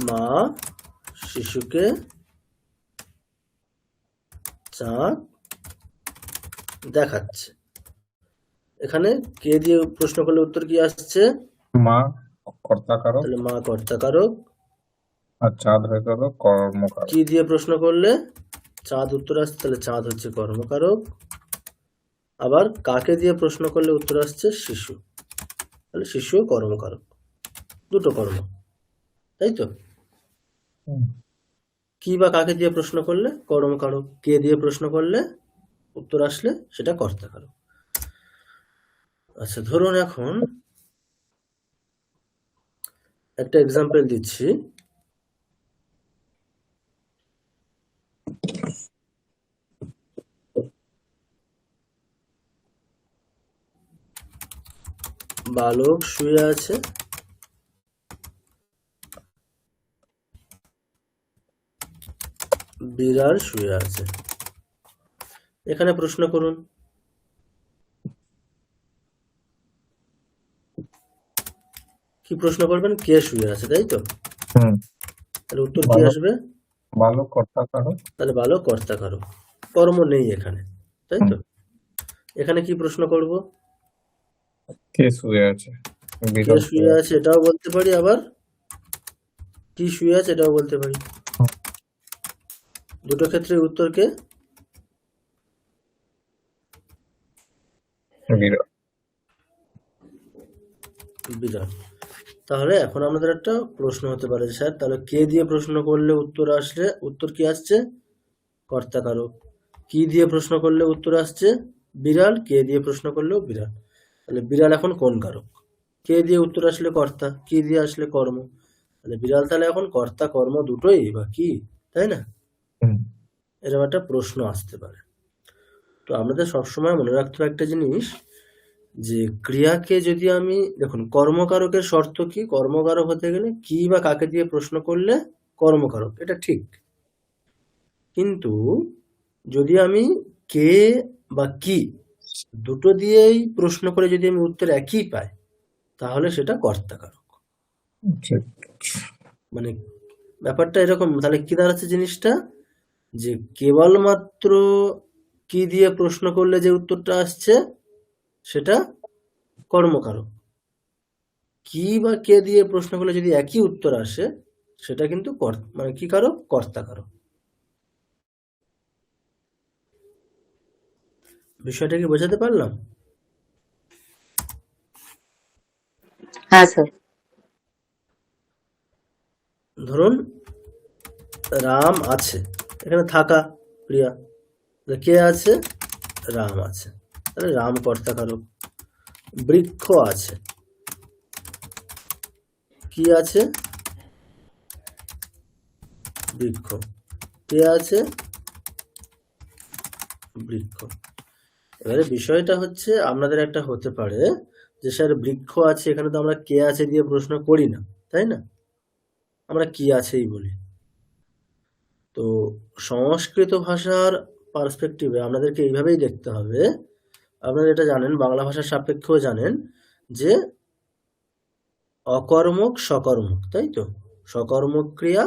মা শিশুকে চাঁদ দেখাচ্ছে। এখানে কে দিয়ে প্রশ্ন করলে উত্তর কি আসছে? মা কর্তাকারক, তাহলে মা কর্তাকারক। আর চাঁদ হয়ে গেল কর্মকারক। কি দিয়ে প্রশ্ন করলে চাঁদ উত্তর আসছে, তাহলে চাঁদ হচ্ছে কর্মকারক। আবার কাকে দিয়ে প্রশ্ন করলে উত্তর আসছে শিশু, তাহলে শিশু কর্মকারক, দুটো কর্ম, তাই তো? হুম। কি বা কাকে দিয়ে প্রশ্ন করলে কর্মকারক, কে দিয়ে প্রশ্ন করলে উত্তর আসলে সেটা কর্তাকারক। আচ্ছা, ধরুন এখন একটা এক্সাম্পল দিচ্ছি। বালক শুয়ে আছে, বিড়াল শুয়ে আছে। এখানে প্রশ্ন করুন, কি প্রশ্ন করবেন? কে শুয়ে আছে, তাই তো? হুম। তাহলে উত্তর কি বালক আসবে? বালক কর্তাকারক। তাহলে বালক কর্তাকারক, কর্ম নেই এখানে, তাই তো? এখানে কি প্রশ্ন করব? কে শুয়ে আছে? কে বিড়াল শুয়ে শুয়ে আছে। আছে এটাও বলতে পারি, আবার কি শুয়ে আছে এটাও বলতে পারি। দুটো ক্ষেত্রে উত্তর কে? বিড়াল। বিড়াল। তাহলে এখন আমাদের একটা প্রশ্ন হতে পারে, স্যার তাহলে কে দিয়ে প্রশ্ন করলে উত্তর আসলে উত্তর কি আসছে? কর্তাকারক। কি দিয়ে প্রশ্ন করলে উত্তর আসছে? বিড়াল। কে দিয়ে প্রশ্ন করলেও বিড়াল। তাহলে বিড়াল এখন কোন কারক? কে দিয়ে উত্তর আসলে কর্তা, কি দিয়ে আসলে কর্ম। তাহলে বিড়াল তাহলে এখন কর্তা কর্ম দুটোই বা কি, তাই না? হুম। এরকম একটা প্রশ্ন আসতে পারে। তো আমাদের সবসময় মনে রাখতে হবে একটা জিনিস, যে ক্রিয়াকে যদি আমি, দেখুন কর্মকারকের শর্ত কি? কর্মকারক হতে গেলে কি বা কাকে দিয়ে প্রশ্ন করলে কর্মকারক, এটা ঠিক। কিন্তু যদি আমি কে বা কি দুটো দিয়েই প্রশ্ন করে যদি আমি উত্তর একই পাই, তাহলে সেটা কর্তাকারক। ঠিক। মানে ব্যাপারটা এরকম। তাহলে কি দাঁড়াচ্ছে জিনিসটা, যে কেবলমাত্র কি দিয়ে প্রশ্ন করলে যে উত্তরটা আসছে সেটা কর্মকারক, কি বা কে দিয়ে প্রশ্ন করলে যদি একই উত্তর আসে সেটা কিন্তু মানে কি কারক? কর্তাকারক। বিষয়টা কি বোঝাতে পারলাম? হ্যাঁ স্যার। ধরুন রাম আছে, এখানে থাকা ক্রিয়া, কে আছে? রাম আছে, তাহলে রাম কর্তাকারক। বৃক্ষ আছে, কি আছে? বৃক্ষ। কে আছে? বৃক্ষ। এবারে বিষয়টা হচ্ছে আপনাদের একটা হতে পারে যে স্যার বৃক্ষ আছে, এখানে তো আমরা কে আছে দিয়ে প্রশ্ন করি না, তাই না? আমরা কি আছেই বলি। তো সংস্কৃত ভাষার পার্সপেক্টিভে আপনাদেরকে এইভাবেই দেখতে হবে। আপনারা এটা জানেন, বাংলা ভাষার সাপেক্ষেও জানেন যে অকর্মক সকর্মক, তাই তো? সকর্মক ক্রিয়া,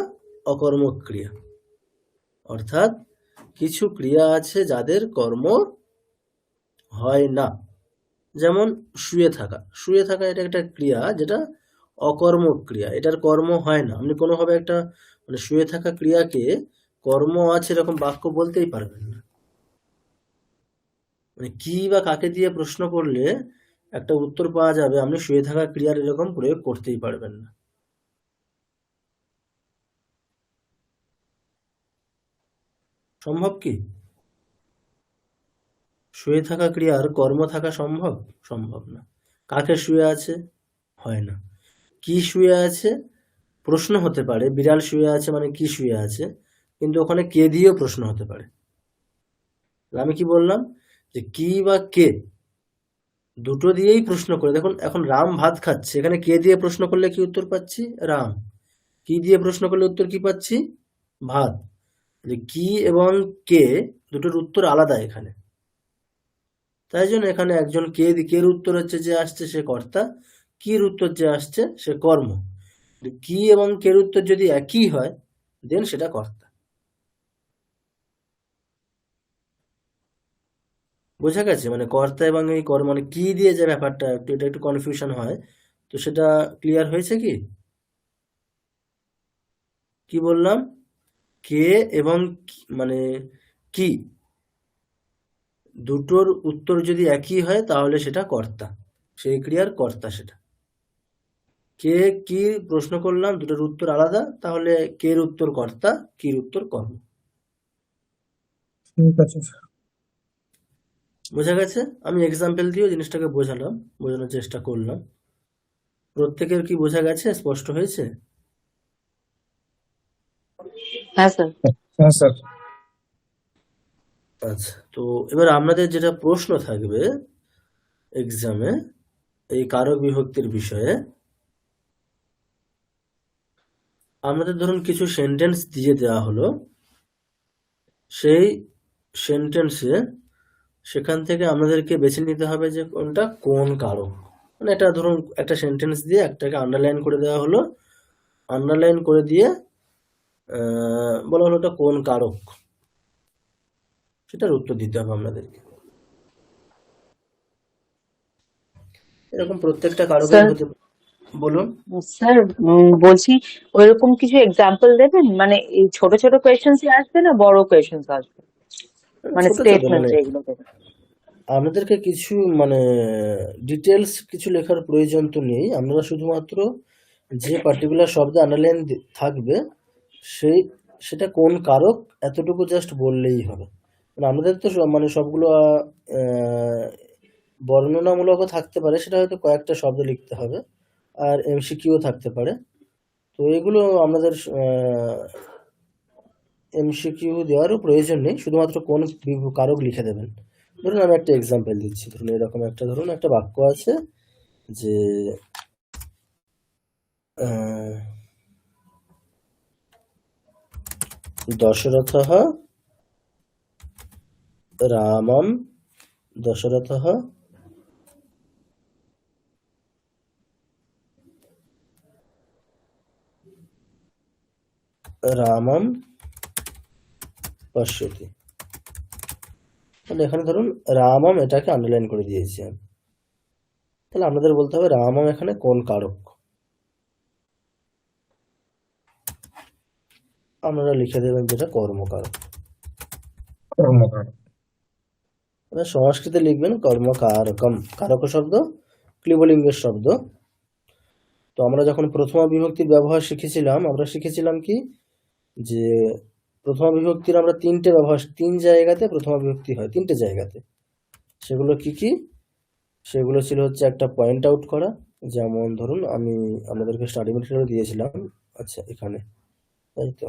অকর্মক ক্রিয়া, অর্থাৎ কিছু ক্রিয়া আছে যাদের কর্ম হয় না। যেমন শুয়ে থাকা। শুয়ে থাকা এটা একটা ক্রিয়া যেটা অকর্মক ক্রিয়া, এটার কর্ম হয় না। আপনি কোনোভাবে একটা মানে শুয়ে থাকা ক্রিয়াকে কর্ম আছে এরকম বাক্য বলতেই পারবেন না। মানে কি বা কাকে দিয়ে প্রশ্ন করলে একটা উত্তর পাওয়া যাবে, আপনি শুয়ে থাকা ক্রিয়ার এরকম প্রয়োগ করতেই পারবেন না। সম্ভব কি? শুয়ে থাকা ক্রিয়ার কর্ম থাকা সম্ভব? সম্ভব না। কাকে শুয়ে আছে? হয় না। কি শুয়ে আছে? প্রশ্ন হতে পারে, বিড়াল শুয়ে আছে মানে কি শুয়ে আছে, কিন্তু ওখানে কে দিয়েও প্রশ্ন হতে পারে। আমি কি বললাম, যে কি বা কে দুটো দিয়েই প্রশ্ন করে। দেখুন এখন রাম ভাত খাচ্ছে, এখানে কে দিয়ে প্রশ্ন করলে কি উত্তর পাচ্ছি? রাম। কি দিয়ে প্রশ্ন করলে উত্তর কি পাচ্ছি? ভাত। যে কি এবং কে দুটোর উত্তর আলাদা এখানে, তাই জন্য এখানে একজন কের উত্তর হচ্ছে যে আসছে সে কর্তা, কির উত্তর যে আসছে সে কর্ম। কি এবং কের উত্তর যদি একই হয়, দেন সেটা কর্তা। বোঝা গেছে? মানে কর্তা এবং এই মানে কি দিয়ে যে ব্যাপারটা এটা একটু কনফিউশন হয়, তো সেটা ক্লিয়ার হয়েছে কি? কি বললাম? কে এবং মানে কি, দুটোর উত্তর যদি একই হয় তাহলে সেটা কর্তা, সেই ক্রিয়ার কর্তা সেটা। কে কি প্রশ্ন করলাম, দুটোর উত্তর আলাদা, তাহলে কের উত্তর কর্তা, কির উত্তর কর্ম। ঠিক আছে স্যার। বোঝা গেছে? আমি এক্সাম্পল দিয়েও জিনিসটাকে বোঝানোর চেষ্টা করলাম। প্রত্যেকের কি বোঝা গেছে, স্পষ্ট হয়েছে? হ্যাঁ স্যার। হ্যাঁ স্যার। আচ্ছা, তো এবার আপনাদের যেটা প্রশ্ন থাকবে এক্সামে এই কারক বিভক্তির বিষয়ে, আমাদের ধরুন কিছু সেন্টেন্স দিয়ে দেওয়া হলো, সেই সেন্টেন্সে সেখান থেকে আমাদেরকে বেছে নিতে হবে যে কোনটা কোন কারক। মানে এটা ধরুন একটা সেন্টেন্স দিয়ে একটাকে আন্ডারলাইন করে দেওয়া হলো, আন্ডারলাইন করে দিয়ে বলা হলো ওটা কোন কারক, সেটার উত্তর দিতে হবে আপনাদেরকে। এরকম প্রত্যেকটা কারকের স্যার হতে, বলুন। স্যার বলছি ওইরকম কিছু এক্সাম্পল দেবেন, মানে এই ছোট ছোট কোয়েশ্চেন্স আসবে না বড় কোয়েশ্চেন্স আসবে, মানে ছোট ছোট স্টেটমেন্ট মানে যেগুলো দেবেন? আপনাদেরকে কিছু মানে ডিটেলস কিছু লেখার প্রয়োজন তো নেই, আপনারা শুধুমাত্র যে পার্টিকুলার শব্দে আন্ডারলাইন থাকবে সেই সেটা কোন কারক এতটুকু জাস্ট বললেই হবে। মানে আমাদের তো মানে সবগুলো বর্ণনামূলকও থাকতে পারে, সেটা হয়তো কয়েকটা শব্দ লিখতে হবে, আর এমসিকিউও থাকতে পারে। তো এগুলো আমাদের এমসিকিউ দেওয়ারও প্রয়োজন নেই, শুধুমাত্র কোন কারক লিখে দেবেন। ধরুন আমি একটা এক্সাম্পল দিচ্ছি, ধরুন এরকম একটা, ধরুন একটা বাক্য আছে যে দশরথः রামম দশরথः রামম পশ্যতি। তাহলে এখানে ধরুন রামম এটাকে আন্ডারলাইন করে দিয়েছি আমি, তাহলে আপনাদের বলতে হবে রামম এখানে কোন কারক। আপনারা লিখে দেবেন যেটা কর্মকারক। কর্মকার। সংস্কৃতে লিখবেন কর্মকারকম, কারক শব্দ ক্লিবলিঙ্গের শব্দ। তো আমরা যখন প্রথমা বিভক্তির ব্যবহার শিখেছিলাম, আমরা শিখেছিলাম কি যে প্রথমা বিভক্তির আমরা তিনটে ব্যবহার, তিন জায়গাতে প্রথমা বিভক্তি হয়, তিনটে জায়গাতে। সেগুলো কি কি? সেগুলো ছিল হচ্ছে একটা পয়েন্ট আউট করা, যেমন ধরুন আমি আপনাদেরকে স্টাডি মেটেরিয়াল দিয়েছিলাম, আচ্ছা এখানে, তাই তো।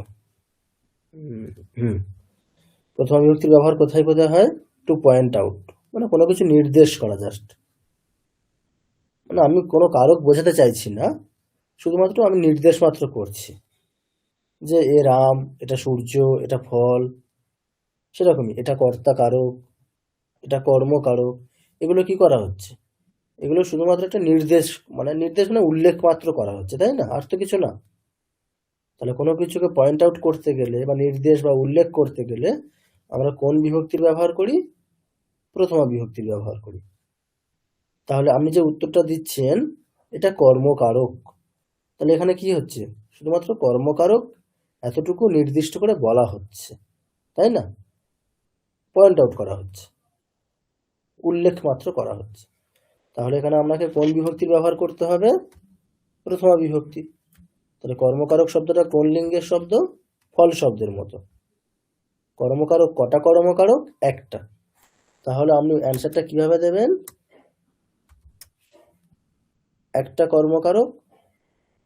প্রথমা বিভক্তির ব্যবহার কোথায় কোথায় হয়? টু পয়েন্ট আউট, মানে কোনো কিছু নির্দেশ করা, জাস্ট মানে আমি কোনো কারক বোঝাতে চাইছি না, শুধুমাত্র আমি নির্দেশ মাত্র করছি যে এ রাম, এটা সূর্য, এটা ফল, সেরকমই এটা কর্তা কারক, এটা কর্ম কারক। এগুলো কি করা হচ্ছে? এগুলো শুধুমাত্র একটা নির্দেশ, মানে উল্লেখ মাত্র করা হচ্ছে, তাই না? আর তো কিছু না। তাহলে কোনো কিছুকে পয়েন্ট আউট করতে গেলে বা নির্দেশ বা উল্লেখ করতে গেলে আমরা কোন বিভক্তির ব্যবহার করি? প্রথমা বিভক্তির ব্যবহার করি। তাহলে আপনি যে উত্তরটা দিচ্ছেন এটা কর্মকারক, তাহলে এখানে কি হচ্ছে? শুধুমাত্র কর্মকারক এতটুকু নির্দিষ্ট করে বলা হচ্ছে, তাই না? পয়েন্ট আউট করা হচ্ছে, উল্লেখ মাত্র করা হচ্ছে। তাহলে এখানে আপনাকে কোন বিভক্তির ব্যবহার করতে হবে? প্রথমা বিভক্তি। তাহলে কর্মকারক শব্দটা কোন লিঙ্গের শব্দ? ফল শব্দের মতো। কর্মকারক কটা কর্মকারক? একটা। তাহলে আপনি অ্যান্সারটা কিভাবে দেবেন? একটা কর্মকারক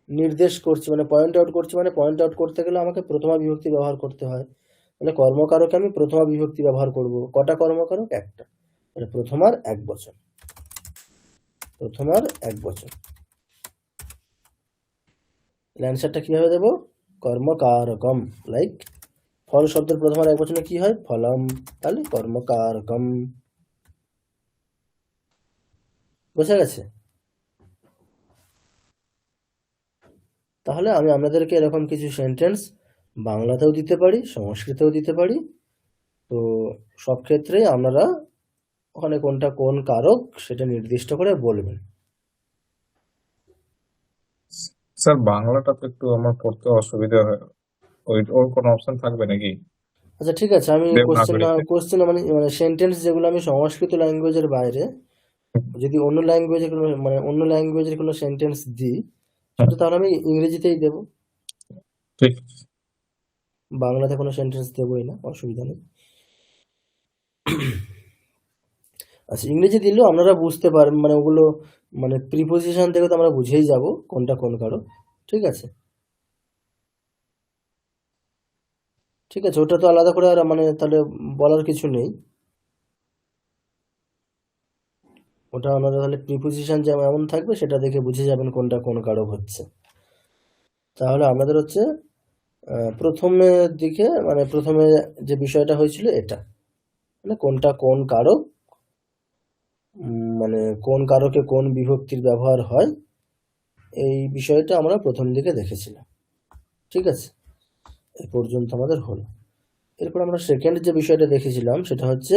নির্দেশ করছি, মানে পয়েন্ট আউট করছি, মানে পয়েন্ট আউট করতে গেলে আমাকে প্রথমা বিভক্তি ব্যবহার করতে হয়। তাহলে কর্মকারকে আমি প্রথমা বিভক্তি ব্যবহার করব। কটা কর্মকারক? একটা। তাহলে প্রথমার এক বচন, প্রথমার এক বচন। অ্যান্সারটা কিভাবে দেব? কর্মকারকম, লাইক ফল শব্দের প্রথমার এক বচনে কি হয়? ফলম, তাহলে কর্মকারকম। বোঝা গেছে? তাহলে আমি আপনাদেরকে এরকম কিছু সেন্টেন্স বাংলাতেও দিতে পারি, সংস্কৃতেও দিতে পারি। তো সব ক্ষেত্রেই আপনারা ওখানে কোনটা কোন কারক সেটা নির্দিষ্ট করে বলবেন। স্যার বাংলাটা তো একটু আমার পড়তে অসুবিধা হয়, ওর কোনো অপশন থাকবে নাকি আচ্ছা ঠিক আছে, আমি দেবনাগরীতে? কোশ্চেন মানে সেন্টেন্স যেগুলো আমি সংস্কৃত ল্যাঙ্গুয়েজের বাইরে যদি অন্য ল্যাঙ্গুয়েজের কোনো সেন্টেন্স দিই, সেটা তাহলে আমি ইংরেজিতেই দেবো, ঠিক। বাংলাতে কোনো সেন্টেন্স দেবোই না, অসুবিধা নেই। আচ্ছা, ইংরেজি দিলেও আপনারা বুঝতে পারবেন, মানে ওগুলো মানে প্রিপোজিশন থেকে তো আমরা বুঝেই যাব কোনটা কোন কারক। ঠিক আছে, ঠিক আছে, ওটা তো আলাদা করে আর মানে তাহলে বলার কিছু নেই। ওটা আপনারা তাহলে প্রিপোজিশন যেমন এমন থাকবে সেটা দেখে বুঝে যাবেন কোনটা কোন কারক হচ্ছে। তাহলে আমাদের হচ্ছে প্রথমের দিকে মানে প্রথমে যে বিষয়টা হয়েছিল এটা, মানে কোনটা কোন কারক, মানে কোন কারকে কোন বিভক্তির ব্যবহার হয়, এই বিষয়টা আমরা প্রথম দিকে দেখেছিলাম। ঠিক আছে, এই পর্যন্ত আমাদের হলো। এরপর আমরা সেকেন্ড যে বিষয়টা দেখেছিলাম সেটা হচ্ছে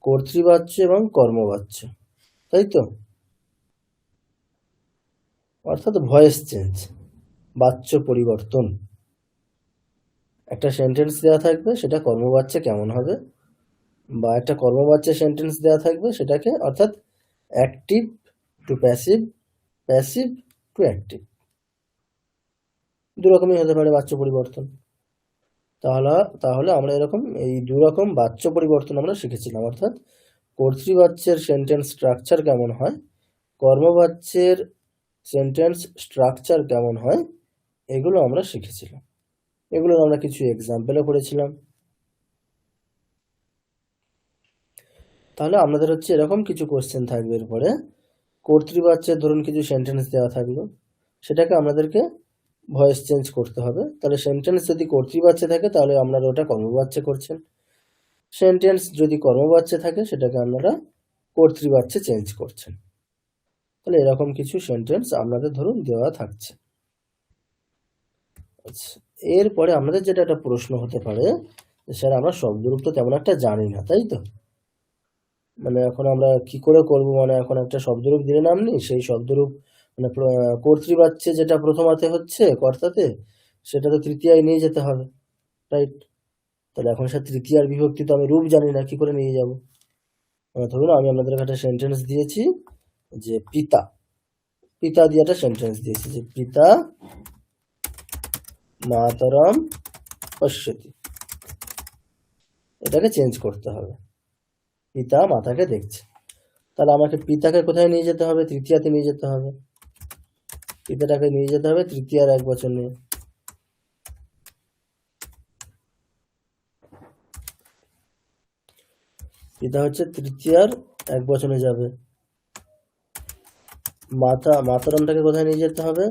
কর্তৃবাচ্য এবং কর্মবাচ্য, তাই তো, অর্থাৎ ভয়েস চেঞ্জ, বাচ্য পরিবর্তন। একটা সেন্টেন্স দেওয়া থাকবে সেটা কর্মবাচ্যে কেমন হবে, বা একটা কর্মবাচ্যে সেন্টেন্স দেওয়া থাকবে সেটাকে অর্থাৎ active to passive, passive to active, দুরকমই হতে পারে বাচ্য পরিবর্তন। তাহলে তাহলে আমরা এরকম এই দুরকম বাচ্য পরিবর্তন আমরা শিখেছিলাম, অর্থাৎ কর্তৃবাচ্যের সেন্টেন্স স্ট্রাকচার কেমন হয়, কর্মবাচ্যের সেন্টেন্স স্ট্রাকচার কেমন হয়, এগুলো আমরা শিখেছিলাম। এগুলো আমরা কিছু এক্সাম্পলও করেছিলাম। তাহলে আমাদের হচ্ছে এরকম কিছু কোশ্চেন থাকবে। এরপরে কর্তৃবাচ্যের ধরুন কিছু সেন্টেন্স দেওয়া থাকলো, সেটাকে আমাদেরকে ভয়েস চেঞ্জ করতে হবে। তাহলে সেন্টেন্স যদি কর্তৃবাচ্যে থাকে তাহলে আপনারা ওটা কর্মবাচ্যে করছেন, সেন্টেন্স যদি কর্মবাচ্যে থাকে সেটাকে আপনারা কর্তৃবাচ্যে চেঞ্জ করছেন। তাহলে এরকম কিছু সেন্টেন্স আপনাদের ধরুন দেওয়া থাকছে। আচ্ছা, এরপরে আমাদের যেটা একটা প্রশ্ন হতে পারে যে স্যার আমরা শব্দরূপ তো তেমন একটা জানি না, তাই তো, মানে এখন আমরা কি করে করব, মানে এখন একটা শব্দরূপ দিলেন আপনি, সেই শব্দরূপ মানে কর্তৃবাচ্যে যেটা প্রথমাতে হচ্ছে কর্তাতে, সেটা তো তৃতীয়ায় নিয়ে যেতে হবে, রাইট? তাহলে এখন সে তৃতীয়ার বিভক্তি তো আমি রূপ জানি না, কি করে নিয়ে যাব? ধরুন আমি আপনাদের একটা সেন্টেন্স দিয়েছি যে পিতা, পিতা দিয়ে একটা সেন্টেন্স দিয়েছি যে পিতা মাতরম পশ্যতি, এটাকে চেঞ্জ করতে হবে, পিতা মাতাকে দেখছে। তাহলে আমাকে পিতাকে কোথায় নিয়ে যেতে হবে? তৃতীয়াতে নিয়ে যেতে হবে, পিতাটাকে নিয়ে যেতে হবে তৃতীয়ার এক বচনে। পিতা হচ্ছে তৃতীয়ার এক বচনে যাবে। মাতরমটাকে কোথায় নিয়ে যেতে হবে?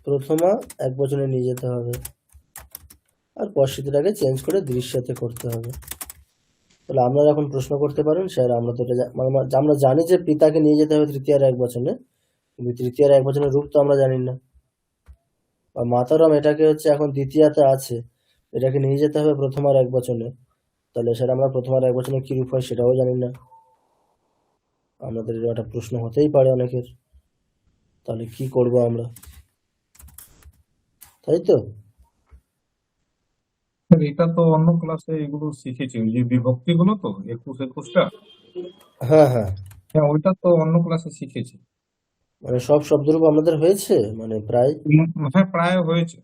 প্রথমা এক বচনে নিয়ে যেতে হবে, আর পশ্চিতিটাকে চেঞ্জ করে দৃশ্যতে করতে হবে। তাহলে আপনারা এখন প্রশ্ন করতে পারেন স্যার আমরা তো এটা আমরা জানি যে পিতাকে নিয়ে যেতে হবে তৃতীয়ার এক বচনে, কিন্তু তৃতীয়ার এক বচনের রূপ তো আমরা জানি না। বা মাতরম এটাকে হচ্ছে এখন দ্বিতীয়াতে আছে, এটাকে নিয়ে যেতে হবে প্রথমার এক বচনে, তাহলে স্যার আমরা প্রথমার এক বচনে কি রূপ হয় সেটাও জানি না। আমাদের একটা প্রশ্ন হতেই পারে অনেকের, তাহলে কি করব আমরা, তাই তো? এটা তো অন্য ক্লাসে এগুলো শিখেছি, ওই যে বিভক্তি গুলো তো 21-21টা, হ্যাঁ হ্যাঁ, হ্যাঁ ওইটা তো অন্য ক্লাসে শিখেছি। মানে সব শব্দরূপ আমাদের হয়েছে, মানে প্রায়। হ্যাঁ প্রায় হয়েছে।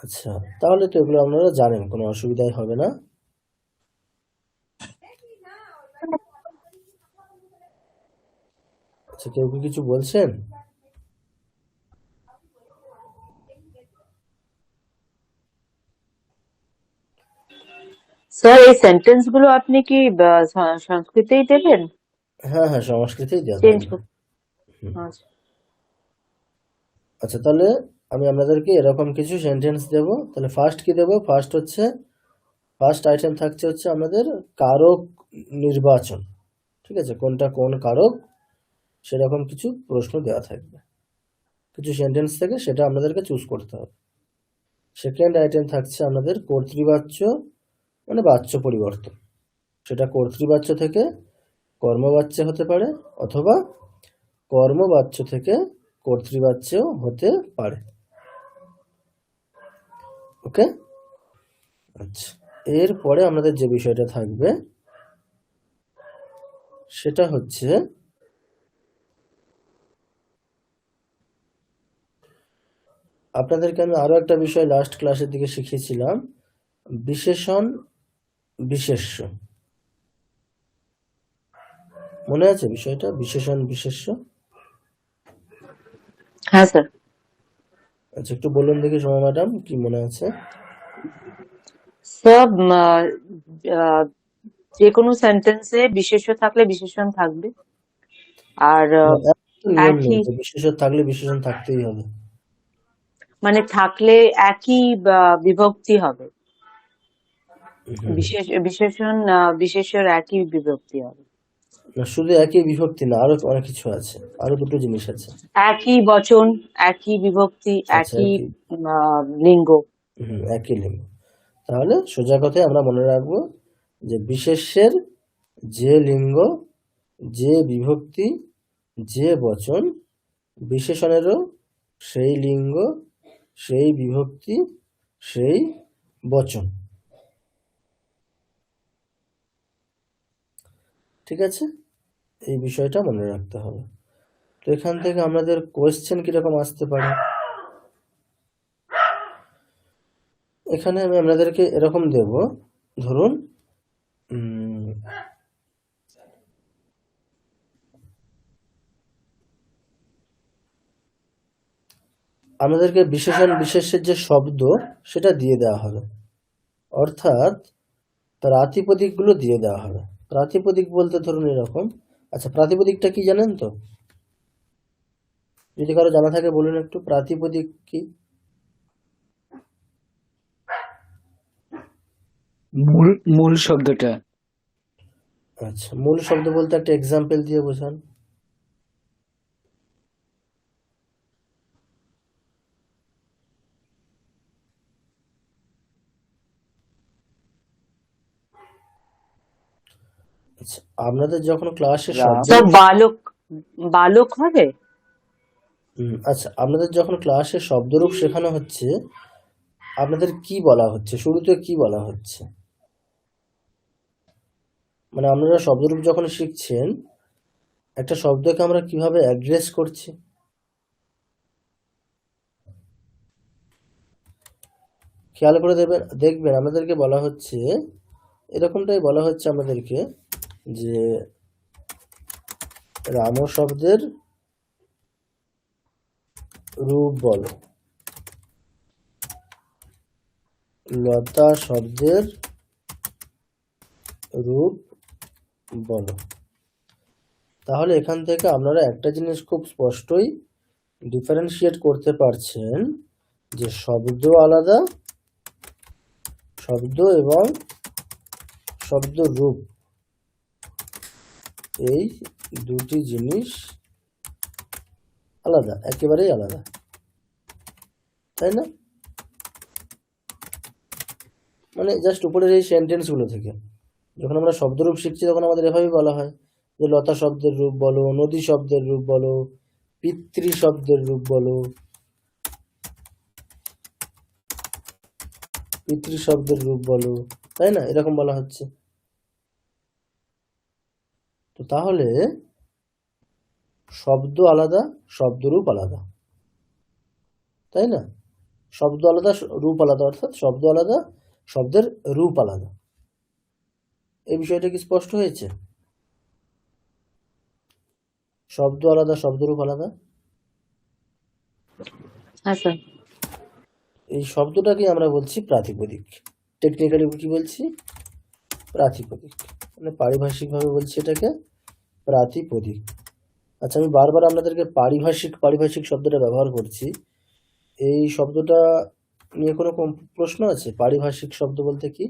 আচ্ছা, তাহলে তো এগুলো আপনারা জানেন, কোনো অসুবিধাই হবে না। আচ্ছা, কেউ কি কিছু বলছেন? স্যার এই সেন্টেন্স গুলো আপনি কি সংস্কৃতেই দেবেন, হ্যাঁ হ্যাঁ, সংস্কৃতেই দেওয়া চেঞ্জ থাকবে। হুম। আচ্ছা আচ্ছা, তাহলে আমি আপনাদেরকে এরকম কিছু সেন্টেন্স দেব। তাহলে ফার্স্ট কি দেব? ফার্স্ট আইটেম থাকছে হচ্ছে আমাদের কারক নির্বাচন। ঠিক আছে, কোনটা কোন কারক সেরকম কিছু প্রশ্ন দেওয়া থাকবে। কিছু সেন্টেন্স থেকে, সেটা আপনাদেরকে চুজ করতে হবে। সেকেন্ড আইটেম থাকছে আপনাদের কর্তৃবাচ্য, মানে বাচ্য পরিবর্তন। সেটা কর্তৃবাচ্য থেকে কর্মবাচ্য হতে পারে, অথবা কর্মবাচ্য থেকে কর্তৃবাচ্যও হতে পারে। ওকে, আচ্ছা। এরপরে আমাদের যে বিষয়টা থাকবে সেটা হচ্ছে আপনাদেরকে আমি আরো একটা বিষয় লাস্ট ক্লাসের দিকে শিখিয়েছিলাম, বিশেষণ বিশেষ্য। মনে আছে বিষয়টা, বিশেষণ বিশেষ্য? হ্যাঁ স্যার। আচ্ছা, একটু বলুন দেখি সোমা ম্যাডাম, কি মনে আছে? স্যার, যে কোনো সেন্টেন্সে বিশেষ্য থাকলে বিশেষণ থাকবে, আর না, এমন তো নিয়ম নেই একই যে বিশেষণ থাকলে বিশেষণ থাকতেই হবে। মানে থাকলে একই বিভক্তি হবে। হুম। বিশেষণ বিশেষ্যর একই বিভক্তি হবে। না, শুধু একই বিভক্তি না, আরো অনেক কিছু আছে, আরো দুটো জিনিস আছে। একই বচন, একই বিভক্তি, আচ্ছা, একই একই। লিঙ্গ। একই লিঙ্গ। তাহলে সোজা কথায় আমরা মনে রাখবো যে বিশেষ্যের যে লিঙ্গ, যে বিভক্তি, যে বচন, বিশেষণেরও সেই লিঙ্গ, সেই বিভক্তি, সেই বচন। ঠিক আছে, এই বিষয়টা মনে রাখতে হবে। তো এখান থেকে আমাদের কোয়েশ্চেন কিরকম আসতে পারে, এখানে আমি আপনাদেরকে এরকম দেব, ধরুন আমাদেরকে বিশেষণ বিশেষ্যের যে শব্দ সেটা দিয়ে দেওয়া হবে, অর্থাৎ প্রাতিপদিকগুলো দিয়ে দেওয়া হবে। প্রাতিপদিক বলতে ধরুন এরকম, আচ্ছা প্রাতিপদিকটা কি জানেন তো? যদি কারো জানা থাকে বলুন একটু, প্রাতিপদিক কি? মূল মূল শব্দটা। আচ্ছা, মূল শব্দ বলতে একটা এক্সাম্পল দিয়ে বোঝান। আচ্ছা, আপনাদের যখন ক্লাসে রাম। স্যার, শব্দরূপ বালক, বালক হবে। আচ্ছা, আপনাদের যখন ক্লাসে শব্দরূপ শেখানো হচ্ছে, আপনাদের কি বলা হচ্ছে, শুরুতে কি বলা হচ্ছে? মানে আপনারা শব্দরূপ যখন শিখছেন, একটা শব্দকে আমরা কিভাবে অ্যাড্রেস করছি? খেয়াল করে দেখবেন আমাদেরকে বলা হচ্ছে, এরকমটাই বলা হচ্ছে আমাদেরকে, যে রাম শব্দের রূপ বলো, লতা শব্দের রূপ বলো। তাহলে এখান থেকে আপনারা একটা জিনিস খুব স্পষ্টই ডিফারেন্সিয়েট করতে পারছেন, যে শব্দ আলাদা, শব্দ এবং শব্দ রূপ, এই দুটি জিনিস আলাদা, একেবারেই আলাদা, তাই না? মানে জাস্ট উপরের এই সেন্টেন্সগুলো থেকে যখন আমরা শব্দরূপ শিখছি, তখন আমাদের এভাবেই বলা হয় যে লতা শব্দের রূপ বলো, নদী শব্দের রূপ বলো, পিতৃ শব্দের রূপ বলো, পিতৃ শব্দের রূপ বলো, তাই না? এরকম বলা হচ্ছে। তো তাহলে শব্দ আলাদা, শব্দরূপ আলাদা, তাই না? শব্দ আলাদা, রূপ আলাদা, অর্থাৎ শব্দ আলাদা, শব্দের রূপ আলাদা। এই বিষয়টা কি স্পষ্ট হয়েছে? শব্দ আলাদা, শব্দরূপ আলাদা। হ্যাঁ স্যার। এই শব্দটাকে আমরা বলছি প্রাতিপদিক। টেকনিক্যালি কি বলছি? প্রাতিপদিক। মানে পারিভাষিকভাবে বলছি এটাকে প্রাতিপদিক। আচ্ছা, আমি বারবার আপনাদেরকে পারিভাষিক পারিভাষিক শব্দটা ব্যবহার করছি, এই শব্দটা নিয়ে কোনো প্রশ্ন আছে? পারিভাষিক শব্দ বলতে কি?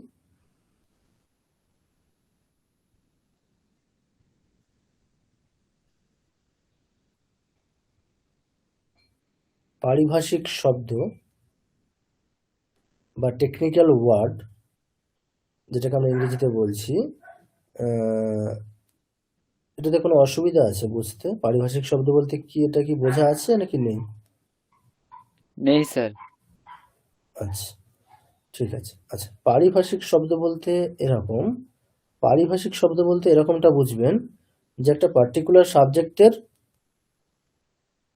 পারিভাষিক শব্দ বা টেকনিক্যাল ওয়ার্ড, যেটাকে আমরা ইংরেজিতে বলছি, এটাতে কোনো অসুবিধা আছে বুঝতে? পারিভাষিক শব্দ বলতে কি, এটা কি বোঝা আছে নাকি নেই? নেই স্যার। আচ্ছা, ঠিক আছে। আচ্ছা, পারিভাষিক শব্দ বলতে এরকম, পারিভাষিক শব্দ বলতে এরকমটা বুঝবেন যে একটা পার্টিকুলার সাবজেক্টের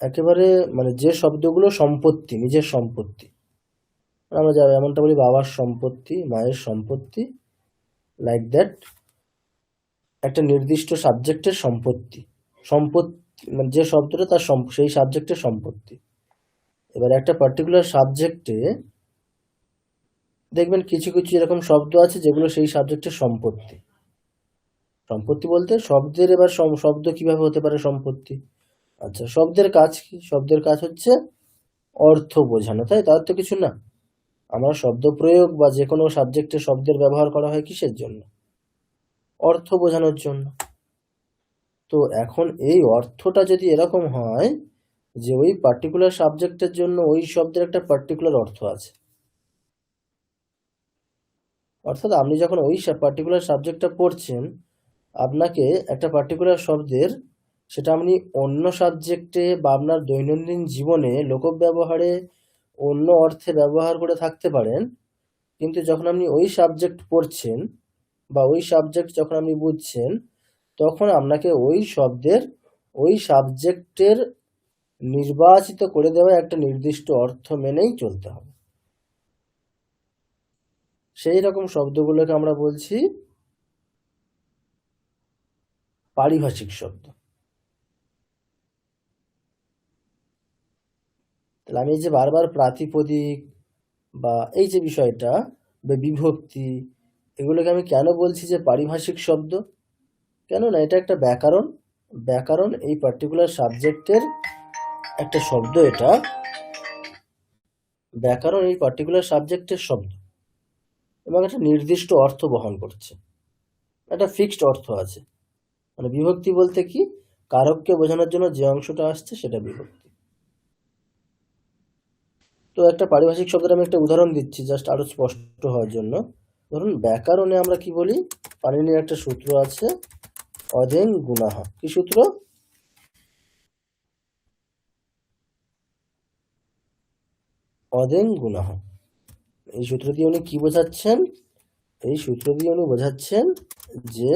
একেবারে মানে যে শব্দগুলো সম্পত্তি, নিজের সম্পত্তি, আমরা যা এমনটা বলি বাবার সম্পত্তি, মায়ের সম্পত্তি, লাইক দ্যাট, একটা নির্দিষ্ট সাবজেক্টের সম্পত্তি, সম্পত্তি মানে যে শব্দটা তার সেই সাবজেক্টের সম্পত্তি। এবার একটা পার্টিকুলার সাবজেক্টে দেখবেন কিছু কিছু এরকম শব্দ আছে যেগুলো সেই সাবজেক্টের সম্পত্তি। সম্পত্তি বলতে শব্দের, এবার শব্দ কিভাবে হতে পারে সম্পত্তি? আচ্ছা, শব্দের কাজ কি? শব্দের কাজ হচ্ছে অর্থ বোঝানো, তাই? তার তো কিছু না। আমরা শব্দ প্রয়োগ বা যে কোনো সাবজেক্টে শব্দের ব্যবহার করা হয় কিসের জন্য? অর্থ বোঝানোর জন্য। তো এখন এই অর্থটা যদি এরকম হয় যে ওই পার্টিকুলার সাবজেক্টের জন্য ওই শব্দের একটা পার্টিকুলার অর্থ আছে, অর্থাৎ আপনি যখন ওই পার্টিকুলার সাবজেক্টটা পড়ছেন, আপনাকে একটা পার্টিকুলার শব্দের, সেটা আপনি অন্য সাবজেক্টে বা আপনার দৈনন্দিন জীবনে লোকব্যবহারে অন্য অর্থে ব্যবহার করে থাকতে পারেন, কিন্তু যখন আপনি ওই সাবজেক্ট পড়ছেন বা ওই সাবজেক্ট যখন আপনি বুঝছেন, তখন আপনাকে ওই শব্দের ওই সাবজেক্টের নির্বাচিত করে দেওয়া একটা নির্দিষ্ট অর্থ মেনেই চলতে হবে। সেই রকম শব্দগুলোকে আমরা বলছি পারিভাষিক শব্দ। তাহলে আমি যে বারবার প্রাতিপদিক বা এই যে বিষয়টা বা বিভক্তি, এগুলোকে আমি কেন বলছি যে পারিভাষিক শব্দ? কেন না, এটা একটা ব্যাকরণ। ব্যাকরণ এই পার্টিকুলার সাবজেক্টের একটা শব্দ, এটা ব্যাকরণ এই পার্টিকুলার সাবজেক্টের শব্দ এবং একটা নির্দিষ্ট অর্থ বহন করছে, একটা ফিক্সড অর্থ আছে। মানে বিভক্তি বলতে কি, কারককে বোঝানোর জন্য যে অংশটা আসছে সেটা বিভক্তি। তো একটা পারিভাষিক শব্দের আমি একটা উদাহরণ দিচ্ছি জাস্ট আরো স্পষ্ট হওয়ার জন্য। ধরুন ব্যাকরণে আমরা কি বলি, পাণিনির একটা সূত্র আছে, অদেং গুণাহ। কি সূত্র? অদেং গুণাহ। এই সূত্র দিয়ে উনি কি বোঝাচ্ছেন? এই সূত্র দিয়ে উনি বোঝাচ্ছেন যে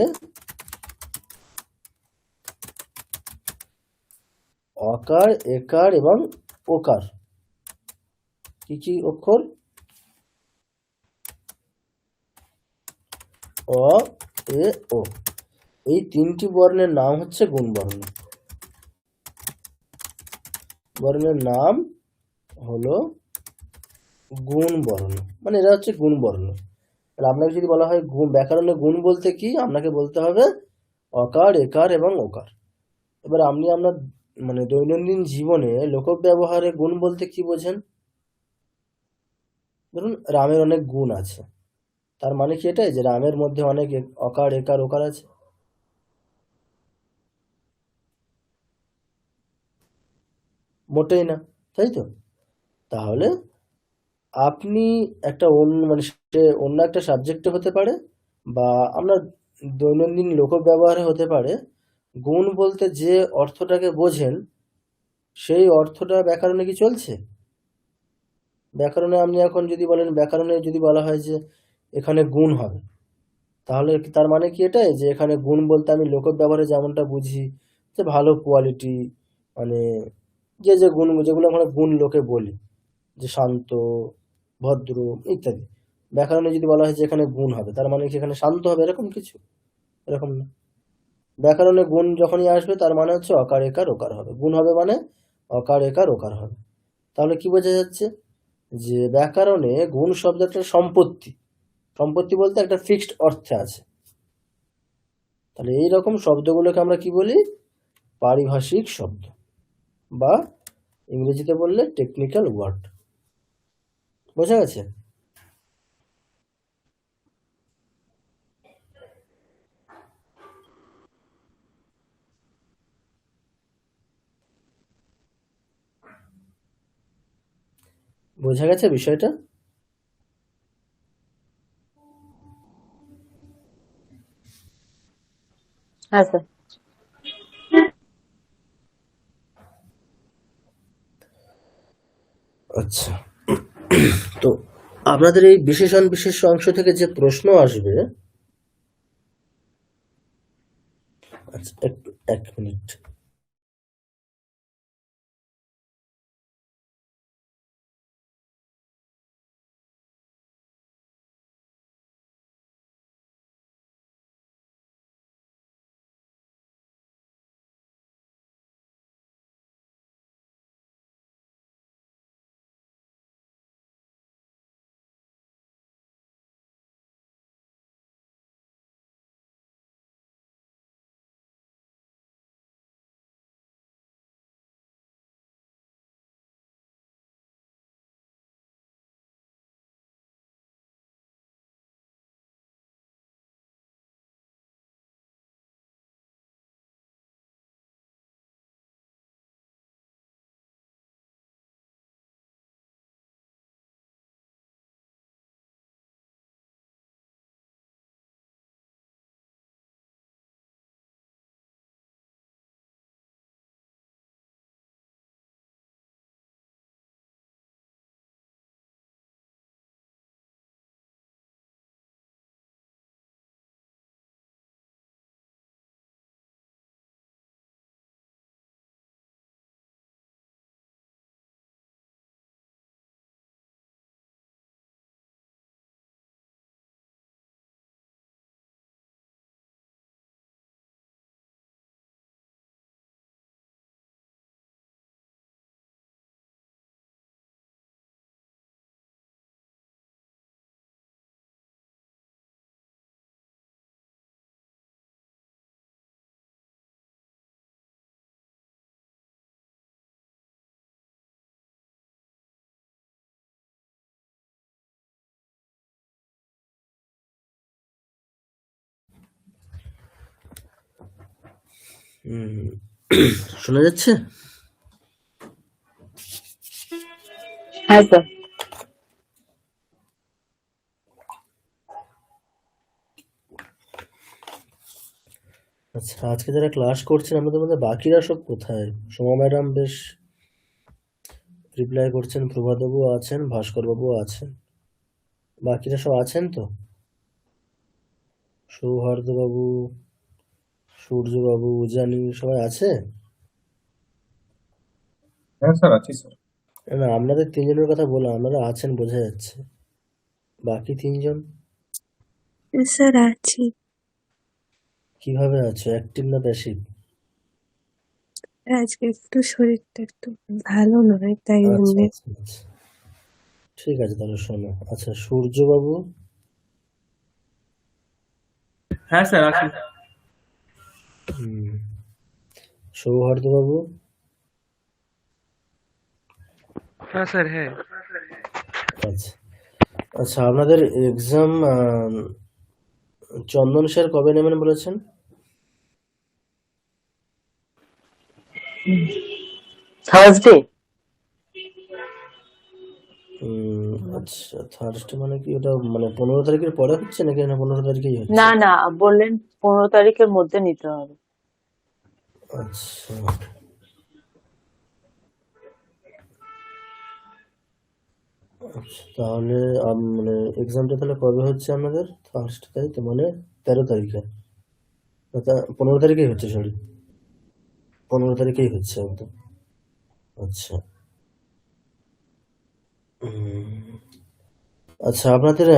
অকার, একার এবং ওকার, কি কি অক্ষর? অ, এ, ও। এই তিনটি বর্ণের নাম হচ্ছে গুণবর্ণ। বর্ণের নাম হলো গুণবর্ণ, মানে এরা হচ্ছে গুণবর্ণ। তাহলে আপনাকে যদি বলা হয় ব্যাকরণে গুণ বলতে কি, আপনাকে বলতে হবে অকার, একার এবং ওকার। এবার আপনি আপনার মানে দৈনন্দিন জীবনে লোক ব্যবহারে গুণ বলতে কি বোঝেন? ধরুন রামের অনেক গুণ আছে, তার মানে কি এটাই যে রামের মধ্যে অনেক অকার, একার, ওকার আছে? মোটেই না, তাই তো? তাহলে আপনি একটা অন্য মানে সে অন্য একটা সাবজেক্টে হতে পারে বা আপনার দৈনন্দিন লোক ব্যবহারে হতে পারে, গুণ বলতে যে অর্থটাকে বোঝেন সেই অর্থটা ব্যাকরণে কি চলছে? ব্যাকরণে আপনি এখন যদি বলেন, ব্যাকরণে যদি বলা হয় যে এখানে গুণ হবে, তাহলে তার মানে কি এটাই যে এখানে গুণ বলতে আমি লোক ব্যবহারে যেমনটা বুঝি যে ভালো কোয়ালিটি, মানে যে যে গুণ, যেগুলো আমরা গুণ লোকে বলি, যে শান্ত, ভদ্র ইত্যাদি, ব্যাকরণে যদি বলা হয় যে এখানে গুণ হবে, তার মানে কি এখানে শান্ত হবে এরকম কিছু? এরকম না। ব্যাকরণে গুণ যখনই আসবে তার মানে হচ্ছে অকার, একার, ওকার হবে। গুণ হবে মানে অকার, একার, ওকার হবে। তাহলে কি বোঝা যাচ্ছে? যে ব্যাকরণে গুণ শব্দটা সম্পত্তি, সম্পত্তি বলতে একটা ফিক্সড অর্থে আছে। তাহলে এই রকম শব্দগুলোকে আমরা কি বলি? পারিভাষিক শব্দ, বা ইংরেজিতে বললে টেকনিক্যাল ওয়ার্ড। বোঝা গেছে? বোঝা গেছে বিষয়টা? হ্যাঁ স্যার। আচ্ছা, তো আপনাদের এই বিশেষণ বিশেষ্য অংশ থেকে যে প্রশ্ন আসবে, আচ্ছা একটু 1 মিনিট। শোনা যাচ্ছে? হ্যাঁ স্যার। আচ্ছা, আজকে যারা ক্লাস করছেন আমাদের মধ্যে বাকিরা সব কোথায়? সোমা ম্যাডাম বেশ রিপ্লাই করছেন, প্রভাতবাবু আছেন, ভাস্করবাবু আছেন, বাকিরা সব আছেন তো? সৌহার্দ্যবাবু, সূর্যবাবু, উজানি সবাই আছে? হ্যাঁ স্যার, আছি স্যার। না, আপনাদের 3 জনের কথা বললাম, আপনারা আছেন বোঝা যাচ্ছে। বাকি 3 জন স্যার আছি। কিভাবে আছো, অ্যাক্টিভ না প্যাসিভ? আজকে একটু শরীরটা একটু ভালো নয়, তাই আচ্ছা জন্য। আচ্ছা আচ্ছা, ঠিক আছে তাহলে শোনো। আচ্ছা, সূর্যবাবু, হ্যাঁ স্যার আছি। হুম, সৌহার্দ্যবাবু, হ্যাঁ স্যার হ্যাঁ। আচ্ছা আচ্ছা, আপনাদের এক্সাম চন্দন স্যার কবে নেবেন বলেছেন? থার্সডে। আচ্ছা, থার্সডে মানে কি ওটা মানে 15 তারিখের পরে হচ্ছে নাকি না 15 তারিখেই হচ্ছে? না না, বললেন 15 তারিখের মধ্যে নিতে হবে। আচ্ছা, আচ্ছা তাহলে মানে এক্সামটা তাহলে কবে হচ্ছে আপনাদের? থার্সডে, তাই তো? মানে 13 তারিখে, 15 তারিখেই হচ্ছে, সরি 15 তারিখেই হচ্ছে একদম। আচ্ছা, আচ্ছা আপনাদের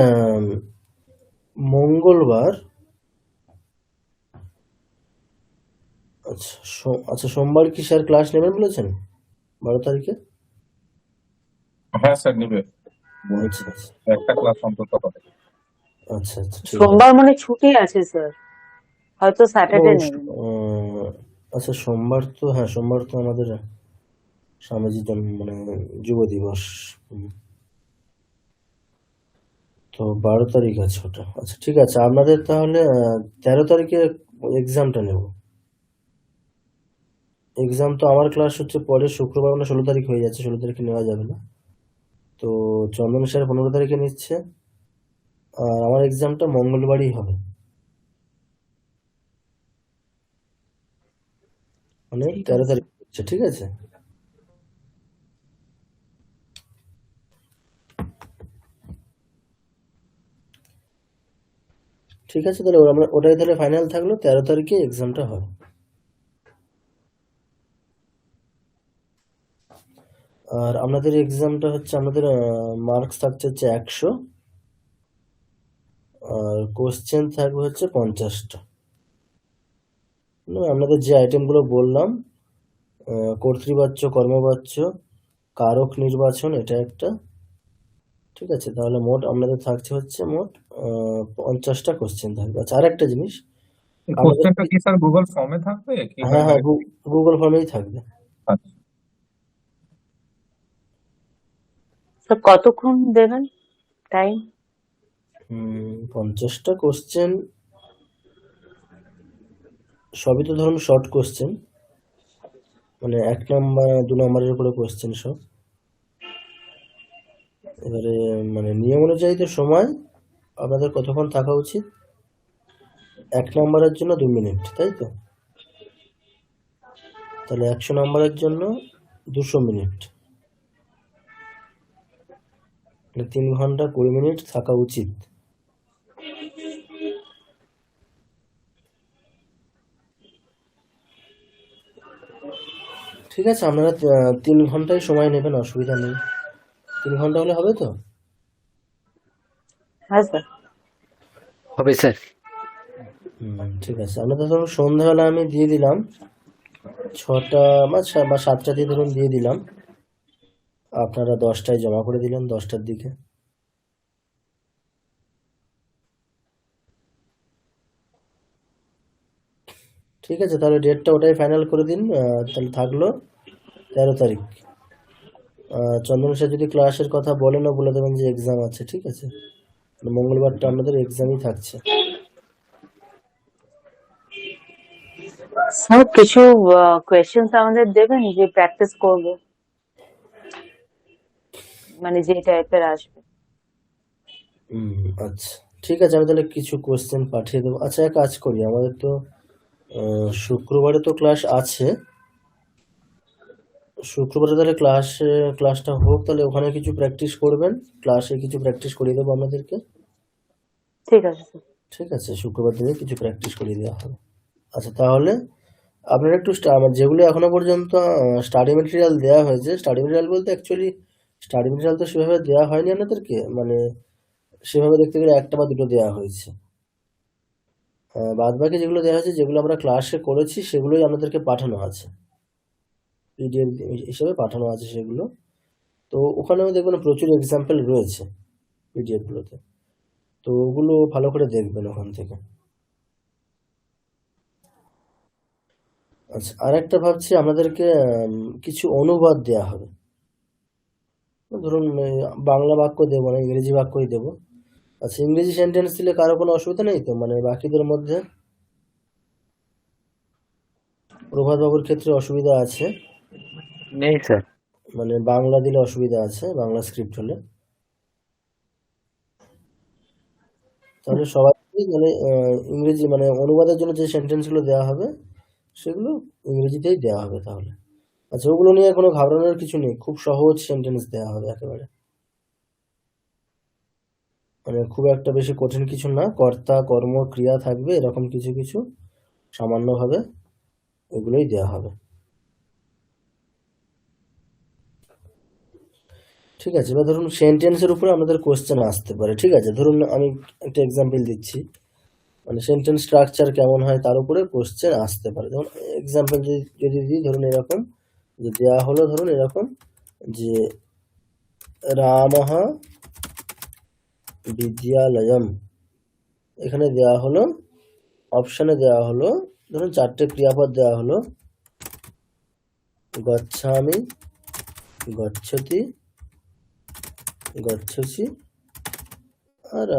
মঙ্গলবার, আচ্ছা আচ্ছা সোমবার কি স্যার ক্লাস নেবেন বলেছেন 12 তারিখে? হ্যাঁ স্যার, নিবে আচ্ছা বলেছিল। আচ্ছা একটা ক্লাস অন্তত হবে। আচ্ছা আচ্ছা, ঠিক আছে। সোমবার মানে ছুটি আছে স্যার, হয়তো স্যাটারডে নেবেন। আচ্ছা সোমবার তো, হ্যাঁ সোমবার তো আমাদের স্বামীজি মানে যুব দিবস। তো 12 তারিখ আছে ওটা। আচ্ছা ঠিক আছে, আপনাদের তাহলে 13 তারিখে এক্সামটা নেব। এক্সাম তো আমার ক্লাস হচ্ছে পরে শুক্রবার, মানে 16 তারিখ হয়ে যাচ্ছে, 16 তারিখে নেওয়া যাবে না। তো চন্দন স্যার 15 তারিখে নিচ্ছে, আর আমার এক্সামটা মঙ্গলবারই হবে, মানে ঠিক 13 আছে। তারিখ হচ্ছে, ঠিক আছে? ঠিক আছে, তাহলে আমরা ওটাই তাহলে ফাইনাল থাকলো, 13 তারিখে এক্সামটা হয়। আর আপনাদের এক্সামটা হচ্ছে, আপনাদের মার্কস থাকছে হচ্ছে 100, আর কোশ্চেন থাকবে হচ্ছে 50টা। আপনাদের যে আইটেমগুলো বললাম, কর্তৃবাচ্য, কর্মবাচ্য, কারক নির্বাচন, এটা একটা, ঠিক আছে? তাহলে মোট আপনাদের থাকছে হচ্ছে মোট 50টা কোশ্চেন থাকবে। আচ্ছা, আর একটা জিনিস আমাদের, কোশ্চেনটা কি স্যার গুগল ফর্মে থাকবে কি হ্যাঁ হ্যাঁ, ডাইরেক্ট? গুগল ফর্মেই থাকবে। আচ্ছা, স্যার কতক্ষণ দেবেন টাইম? 50টা কোশ্চেন, সবই তো ধরুন শর্ট কোশ্চেন, মানে 1 নাম্বার 2 নাম্বারের উপরে কোশ্চেন সব। এবারে মানে নিয়ম অনুযায়ী তো সময় আপনাদের কতক্ষণ থাকা উচিত? 1 নাম্বারের জন্য 2 মিনিট, তাই তো? তাহলে 100 নাম্বারের জন্য 200 মিনিট, মানে 3 ঘন্টা 20 মিনিট থাকা উচিত। ঠিক আছে, আপনারা 3 ঘন্টায় সময় নেবেন, অসুবিধা নেই। 3 ঘন্টা হলে হবে তো? হ্যাঁ স্যার। হবে স্যার। ঠিক আছে, আপনাদের ধরুন সন্ধ্যাবেলা আমি দিয়ে দিলাম 6টা বা 7টা দিয়ে ধরুন দিয়ে দিলাম, আপনারা 10টায় জমা করে দিলেন, 10টার দিকে। ঠিক আছে, তাহলে ডেটটা ওটাই ফাইনাল করে দিন। তাহলে থাকলো 13 তারিখ। চন্দন স্যার যদি ক্লাসের কথা বলেনও বলে দেবেন যে এক্সাম আছে, ঠিক আছে? মঙ্গলবারটা আপনাদের এক্সামই থাকছে। স্যার কিছু কোয়েশ্চেন্স আমাদের দেবেন যে প্র্যাকটিস করব, মানে যে টাইপের আসবে। আচ্ছা, ঠিক আছে, আমি তাহলে কিছু কোশ্চেন পাঠিয়ে দেবো। আচ্ছা, এক কাজ করি, আমাদের তো শুক্রবারে তো ক্লাস আছে, শুক্রবারে তাহলে ক্লাসটা হোক, তাহলে ওখানে কিছু প্র্যাকটিস করবেন, ক্লাসে কিছু প্র্যাকটিস করিয়ে দেবো আপনাদেরকে। ঠিক আছে স্যার। ঠিক আছে, শুক্রবার দিনে কিছু প্র্যাকটিস করিয়ে দেওয়া হবে। আচ্ছা, তাহলে আপনারা একটু আমার যেগুলো এখনো পর্যন্ত স্টাডি মেটেরিয়াল দেওয়া হয়েছে, স্টাডি মেটেরিয়াল বলতে অ্যাকচুয়ালি স্টাডি মেটেরিয়াল তো সেভাবে দেওয়া হয়নি আপনাদেরকে, মানে সেভাবে দেখতে গেলে 1টা বা 2টো দেওয়া হয়েছে। বাদ বাকি যেগুলো দেওয়া হয়েছে, যেগুলো আমরা ক্লাসে করেছি, সেগুলোই আপনাদেরকে পাঠানো আছে, পিডিএফ হিসেবে পাঠানো আছে সেগুলো। তো ওখানেও দেখবেন প্রচুর এক্সাম্পল রয়েছে পিডিএফ গুলোতে, তো ওগুলো ভালো করে দেখবেন ওখান থেকে। আচ্ছা, আর একটা ভাবছি আমাদেরকে কিছু অনুবাদ দেয়া হবে। ধরুন বাংলা বাক্য দেবো না, ইংরেজি বাক্যই দেবো। আচ্ছা, ইংরেজি সেন্টেন্স দিলে কারো কোনো অসুবিধা নেই তো, মানে বাকিদের মধ্যে? প্রভাত বাবুর ক্ষেত্রে অসুবিধা আছে, নেই স্যার। মানে বাংলা দিলে অসুবিধা আছে, বাংলা স্ক্রিপ্ট হলে। তাহলে সবাই মানে ইংরেজি মানে অনুবাদের জন্য যে সেন্টেন্স গুলো দেওয়া হবে সেগুলো ইংরেজিতেই দেওয়া হবে তাহলে। আচ্ছা, ওগুলো নিয়ে কোনো ঘাবড়ানোর কিছু নেই, খুব সহজ সেন্টেন্স দেওয়া হবে একেবারে, মানে খুব একটা বেশি কঠিন কিছু না, কর্তা কর্ম ক্রিয়া থাকবে এরকম কিছু কিছু সামান্যভাবে, এগুলোই দেওয়া হবে। ঠিক আছে, এবার ধরুন সেন্টেন্সের উপরে আমাদের কোশ্চেন আসতে পারে, ঠিক আছে? ধরুন আমি একটা এক্সাম্পল দিচ্ছি, মানে সেন্টেন্স স্ট্রাকচার কেমন হয় তার উপরে কোশ্চেন আসতে পারে। যেমন এক্সাম্পল যদি দিই, ধরুন এরকম যে দেওয়া হলো, ধরুন এরকম যে রামঃ বিদ্যালয়ম, এখানে দেওয়া হলো, অপশনে দেওয়া হলো, ধরুন 4টে ক্রিয়াপদ দেওয়া হলো, গচ্ছামি, গচ্ছতি, গচ্ছসি, আর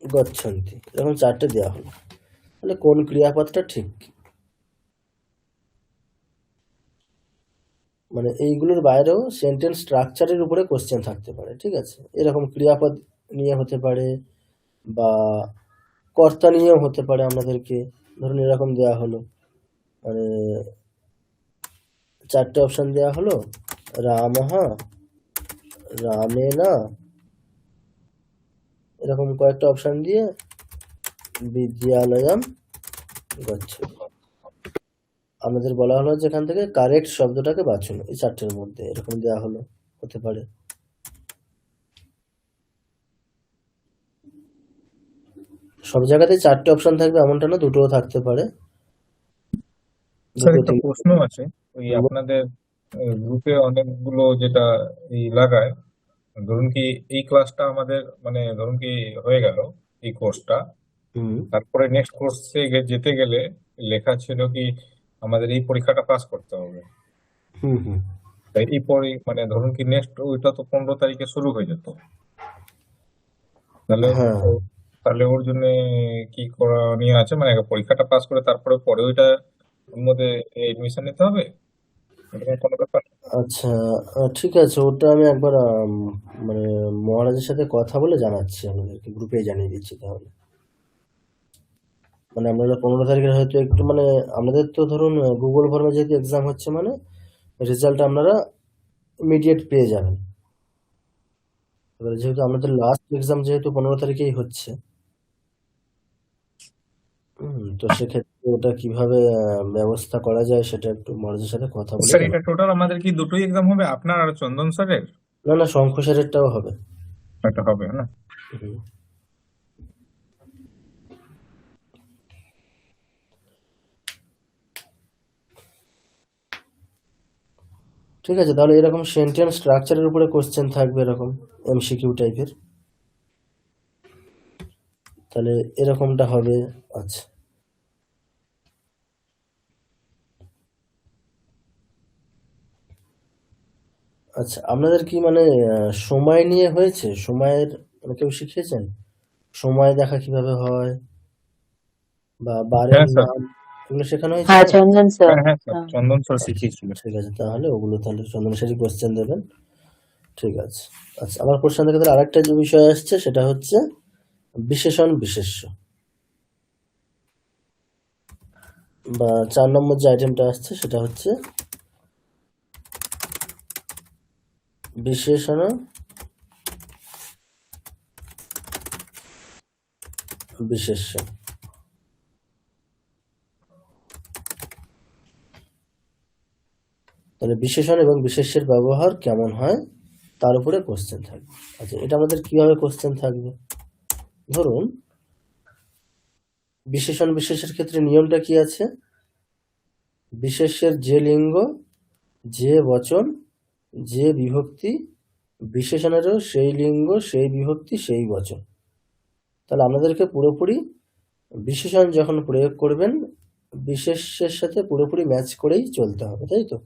গচ্ছন্তি, এরকম 4টে দেওয়া হলো। তাহলে কোন ক্রিয়াপদটা ঠিক? মানে এইগুলোর বাইরেও সেন্টেন্স স্ট্রাকচারের উপরে কোশ্চেন থাকতে পারে, ঠিক আছে? এরকম ক্রিয়াপদ নিয়ে হতে পারে বা কর্তা নিয়েও হতে পারে। আমাদেরকে ধরুন এরকম দেয়া হলো, মানে 4টে অপশন দেয়া হলো, রামঃ, রামেণ, এরকম কয়েকটা অপশন দিয়ে বিদ্যালয়ম গচ্ছতি। আমাদের বলা হলো যে এখান থেকে কারেক্ট শব্দটাকে বাছুন এই 4টের মধ্যে, এরকম দেয়া হলো, হতে পারে। সব জায়গাতেই 4টে অপশন থাকবে এমনটা না, দুটোও থাকতে পারে, স্যার দুটো একটা তিনটে। প্রশ্ন আছে, ওই আপনাদের গ্রুপে অনেকগুলো যেটা এই লাগায়, ধরুন কি এই ক্লাসটা আমাদের মানে ধরুন কি হয়ে গেল এই কোর্সটা, হুম তারপরে নেক্সট কোর্সে যেতে গেলে লেখা ছিল কি আমাদের এই পরীক্ষাটা পাস করতে হবে। হুম হুম তাই মানে ধরুন কি নেক্সট ওইটা তো 15 তারিখে শুরু হয়ে যেত, তাহলে হ্যাঁ তাহলে ওর জন্য কি করা নিয়ে আছে, মানে আগে পরীক্ষাটা পাস করে তারপরে পরে ওইটা ওর মধ্যে এডমিশন নিতে হবে, এরকম কোনো ব্যাপার? আচ্ছা, ঠিক আছে, ওটা আমি একবার মানে মহারাজের সাথে কথা বলে জানাচ্ছি, আপনাদেরকে গ্রুপে জানিয়ে দিচ্ছি তাহলে। মানে আপনারা 15 তারিখের হয়তো একটু মানে আমাদের তো ধরুন গুগল ফর্মে যেহেতু এক্সাম হচ্ছে, মানে রেজাল্ট আপনারা ইমিডিয়েট পেয়ে যাবেন। এবারে যেহেতু আমাদের লাস্ট এক্সাম যেহেতু 15 তারিখেই হচ্ছে, তো সেক্ষেত্রে ওটা কিভাবে ব্যবস্থা করা যায় সেটা একটু মহারাজের সাথে কথা বলে স্যার জানা। এটা টোটাল আমাদের কি দুটোই এক্সাম হবে, আপনার আর চন্দন স্যারের? না না, শঙ্খ স্যারেরটাও হবে। এটা হবে না? হুম। ঠিক আছে, তাহলে এরকম সেন্টেন্স স্ট্রাকচারের উপরে কোশ্চেন থাকবে, এরকম এমসিকিউ টাইপের, তাহলে এরকমটা হবে। আচ্ছা আচ্ছা, আপনাদের কি মানে সময় নিয়ে হয়েছে? সময়ের মানে কেউ শিখিয়েছেন সময় দেখা কিভাবে হয়, বা বারের হ্যাঁ স্যার, নাম, এগুলো শেখানো হয়েছিল? হ্যাঁ চন্দন স্যার। হ্যাঁ হ্যাঁ স্যার, হ্যাঁ। চন্দন স্যার আচ্ছা, শিখিয়েছিল। ঠিক আছে, তাহলে ওগুলো তাহলে চন্দনেশ্বরী কোশ্চেন দেবেন। ঠিক আছে। আচ্ছা, আমার কোশ্চেন থেকে তাহলে আরেকটা যে বিষয় আসছে সেটা হচ্ছে বিশেষণ বিশেষ্য, বা 4 নম্বর যে আইটেমটা আসছে সেটা হচ্ছে বিশেষণ বিশেষ্য। তাহলে বিশেষণ এবং বিশেষ্যের ব্যবহার কেমন হয় তার উপরে কোশ্চেন থাকবে। আচ্ছা, এটা আমাদের কিভাবে কোশ্চেন থাকবে? ধরুন বিশেষণ বিশেষের ক্ষেত্রে নিয়মটা কি আছে? বিশেষ্যের যে লিঙ্গ, যে বচন, যে বিভক্তি, বিশেষণেরও সেই লিঙ্গ, সেই বিভক্তি, সেই বচন। তাহলে আপনাদেরকে পুরোপুরি বিশেষণ যখন প্রয়োগ করবেন বিশেষ্যের সাথে পুরোপুরি ম্যাচ করেই চলতে হবে, তাই তো?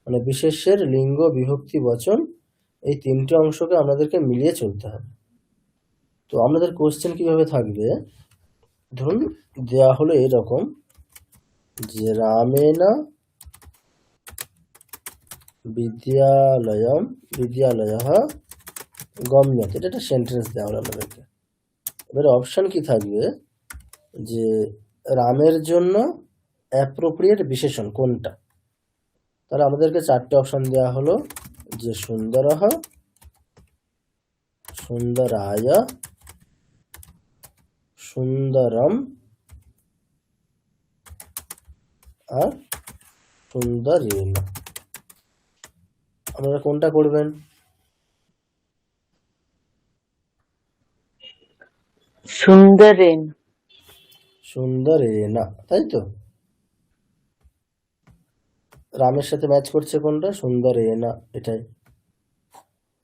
মানে বিশেষ্যের লিঙ্গ, বিভক্তি, বচন, এই 3টে অংশকে আপনাদেরকে মিলিয়ে চলতে হবে। তো আপনাদের কোশ্চেন কিভাবে থাকবে? ধরুন দেয়া হলো এরকম যে রামেণ বিদ্যালয়ः গম্যতে, এটা একটা সেন্টেন্স দেওয়া হলো আপনাদেরকে। এবারে অপশন কি থাকবে যে রামের জন্য অ্যাপ্রোপ্রিয়েট বিশেষণ কোনটা? তাহলে আমাদেরকে 4টে অপশন দেওয়া হলো যে সুন্দরঃ, সুন্দরায়, সুন্দরম আর সুন্দরেণ। আপনারা কোনটা করবেন? সুন্দরেন। সুন্দরেণ, তাই তো? রামের সাথে ম্যাচ করছে কোনটা? সুন্দরেণ, এটাই।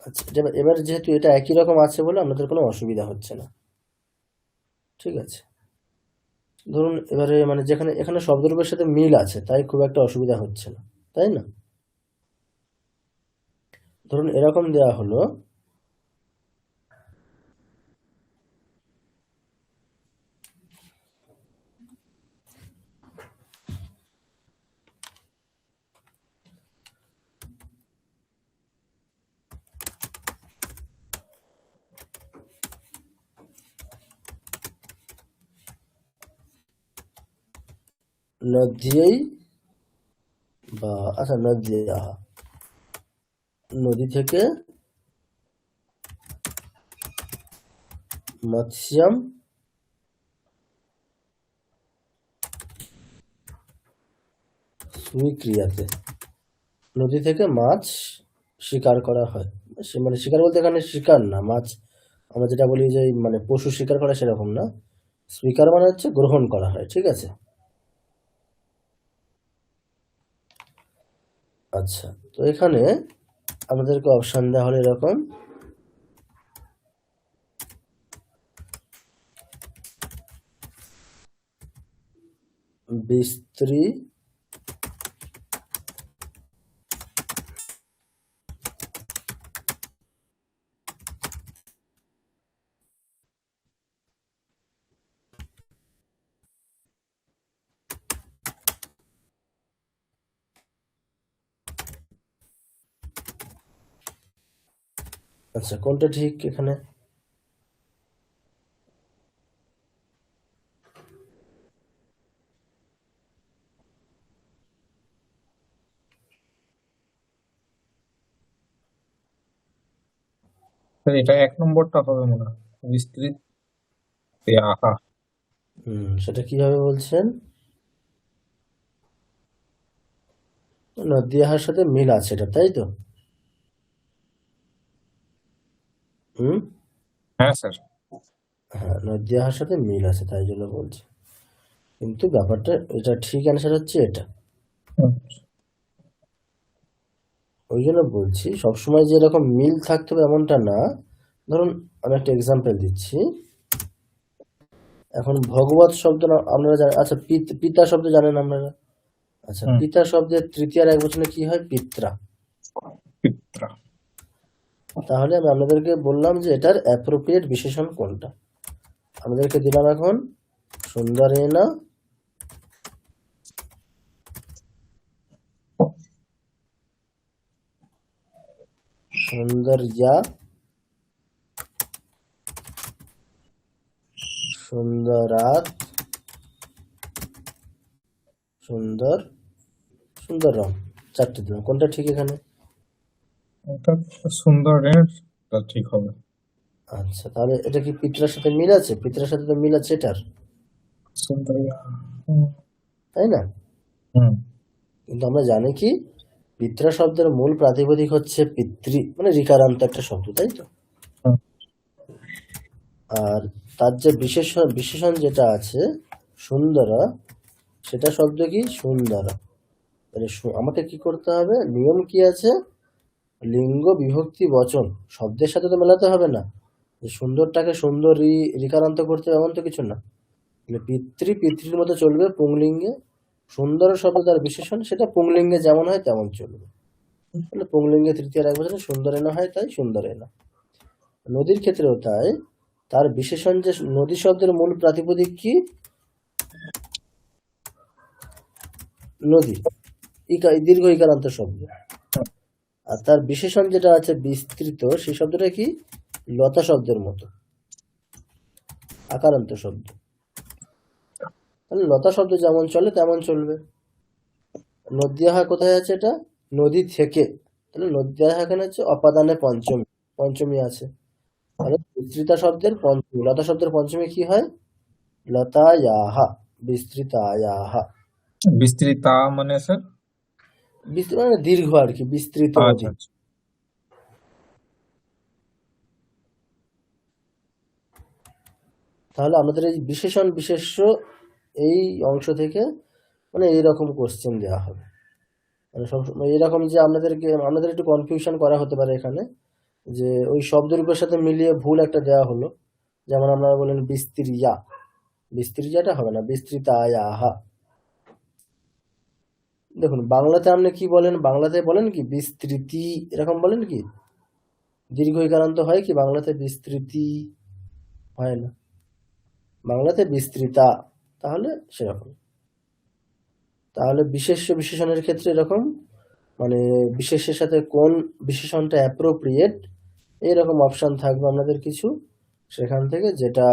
আচ্ছা, এবার যেহেতু এটা একই রকম আছে বলে আমাদের কোনো অসুবিধা হচ্ছে না, ঠিক আছে? ধরুন এবারে মানে যেখানে এখানে শব্দরূপের সাথে মিল আছে তাই খুব একটা অসুবিধা হচ্ছে না, তাই না? ধরুন এরকম দেয়া হলো নদীই বা আচ্ছা নদী নদী থেকে মৎস্যম স্বীক্রিয়াতে, নদী থেকে মাছ শিকার করা হয়। মানে শিকার বলতে এখানে শিকার না, মাছ আমরা যেটা বলি যে মানে পশু শিকার করা সেরকম না, স্বীকার মানে হচ্ছে গ্রহণ করা হয়, ঠিক আছে। আচ্ছা, তো এখানে আমাদেরকে অপশন দেওয়া হলো এরকম, বিস্ত্রী আচ্ছা কোনটা ঠিক এখানে? স্যার এটা 1 নম্বরটা হবে মনে হয়, বিস্তৃত আহা। সেটা কিভাবে বলছেন? নদী আহার সাথে মিল আছে এটা, তাই তো? হ্যাঁ স্যার। হ্যাঁ, নদী আহার সাথে মিল আছে তাই জন্য বলছি, কিন্তু ব্যাপারটা এটা ঠিক অ্যান্সার হচ্ছে এটা। ওই জন্য বলছি সবসময় যে এরকম মিল থাকতে হবে এমনটা না। ধরুন আমি একটা এক্সাম্পল দিচ্ছি। এখন ভগবত শব্দ আপনারা জানেন, আচ্ছা পিতা শব্দ জানেন আপনারা? আচ্ছা, পিতা শব্দের তৃতীয়ার এক বচনে কি হয়? পিত্রা। পিত্রা। তাহলে আমি আপনাদেরকে বললাম যে এটার অ্যাপ্রোপ্রিয়েট বিশেষণ কোনটা। আমাদেরকে দিলাম এখন সুন্দরেনা সৌন্দর্যা সুন্দরাত সুন্দরম, চারটে দিলাম, কোনটা ঠিক এখানে? এটা সুন্দরের ঠিক হবে। আচ্ছা, তাহলে এটা কি পিত্রার সাথে মিল আছে? পিত্রার সাথে তো মিল আছে এটার, সুন্দরিয়া। তাই না? কিন্তু আমরা জানি কি পিত্রা শব্দের মূল প্রাতিপদিক হচ্ছে পিতৃ, মানে রিকারান্ত একটা শব্দ, তাই তো? আর তার যে বিশেষণ যেটা আছে সুন্দরা, সেটা শব্দ কি? সুন্দর। তাহলে আমাকে কি করতে হবে? নিয়ম কি আছে? লিঙ্গ বিভক্তি বচন শব্দের সাথে তো মেলাতে হবে না, যে সুন্দরটাকে সুন্দর রিকারান্ত করতে হবে এমন তো কিছু না। তাহলে পিতৃর মতো চলবে পুংলিঙ্গে, সুন্দর শব্দ তার বিশেষণ, সেটা পুংলিঙ্গে যেমন হয় তেমন চলবে। তাহলে পুংলিঙ্গে তৃতীয় এক বছরে সুন্দরেনা হয়, তাই সুন্দরেনা। নদীর ক্ষেত্রেও তাই, তার বিশেষণ যে নদী শব্দের মূল প্রাতিপদিক কি? নদী, দীর্ঘ ইকারান্ত শব্দ। আর তার বিশেষণ যেটা আছে বিস্তৃত, সেই শব্দটা কি? লতা শব্দের মতো আকারান্ত শব্দ। তাহলে লতা শব্দ যেমন চলে তেমন চলবে। নদী আহা কোথায় আছে? এটা নদী থেকে, তাহলে নদী আহা এখানে হচ্ছে অপাদানে পঞ্চমী আছে। তাহলে বিস্তৃতা শব্দের পঞ্চমী, লতা শব্দের পঞ্চমী কি হয়? লতায়াহা, বিস্তৃতায়াহা। বিস্তৃতা মানে স্যার? বিস্তৃত মানে দীর্ঘ আর কি, বিস্তৃত নদী। আচ্ছা। তাহলে আমাদের এই বিশেষণ বিশেষ্য এই অংশ থেকে মানে এইরকম কোশ্চেন দেওয়া হবে, মানে সবসময় এরকম যে আমাদের একটু কনফিউশন করা হতে পারে এখানে, যে ওই শব্দরূপের সাথে মিলিয়ে ভুল একটা দেওয়া হলো। যেমন আপনারা বলেন বিস্তৃয়াটা হবে না, বিস্তৃতায়াহা। দেখুন বাংলাতে আপনি কি বলেন? বাংলাতে বলেন কি বিস্তৃতি, এরকম বলেন কি? দীর্ঘ ইকারান্ত হয় কি বাংলাতে? বিস্তৃতি হয় না, বাংলাতে বিস্তৃতা। তাহলে সেরকম, তাহলে বিশেষণের ক্ষেত্রে এরকম, মানে বিশেষের সাথে কোন বিশেষণটা অ্যাপ্রোপ্রিয়েট এরকম অপশন থাকবে আপনাদের কিছু, সেখান থেকে যেটা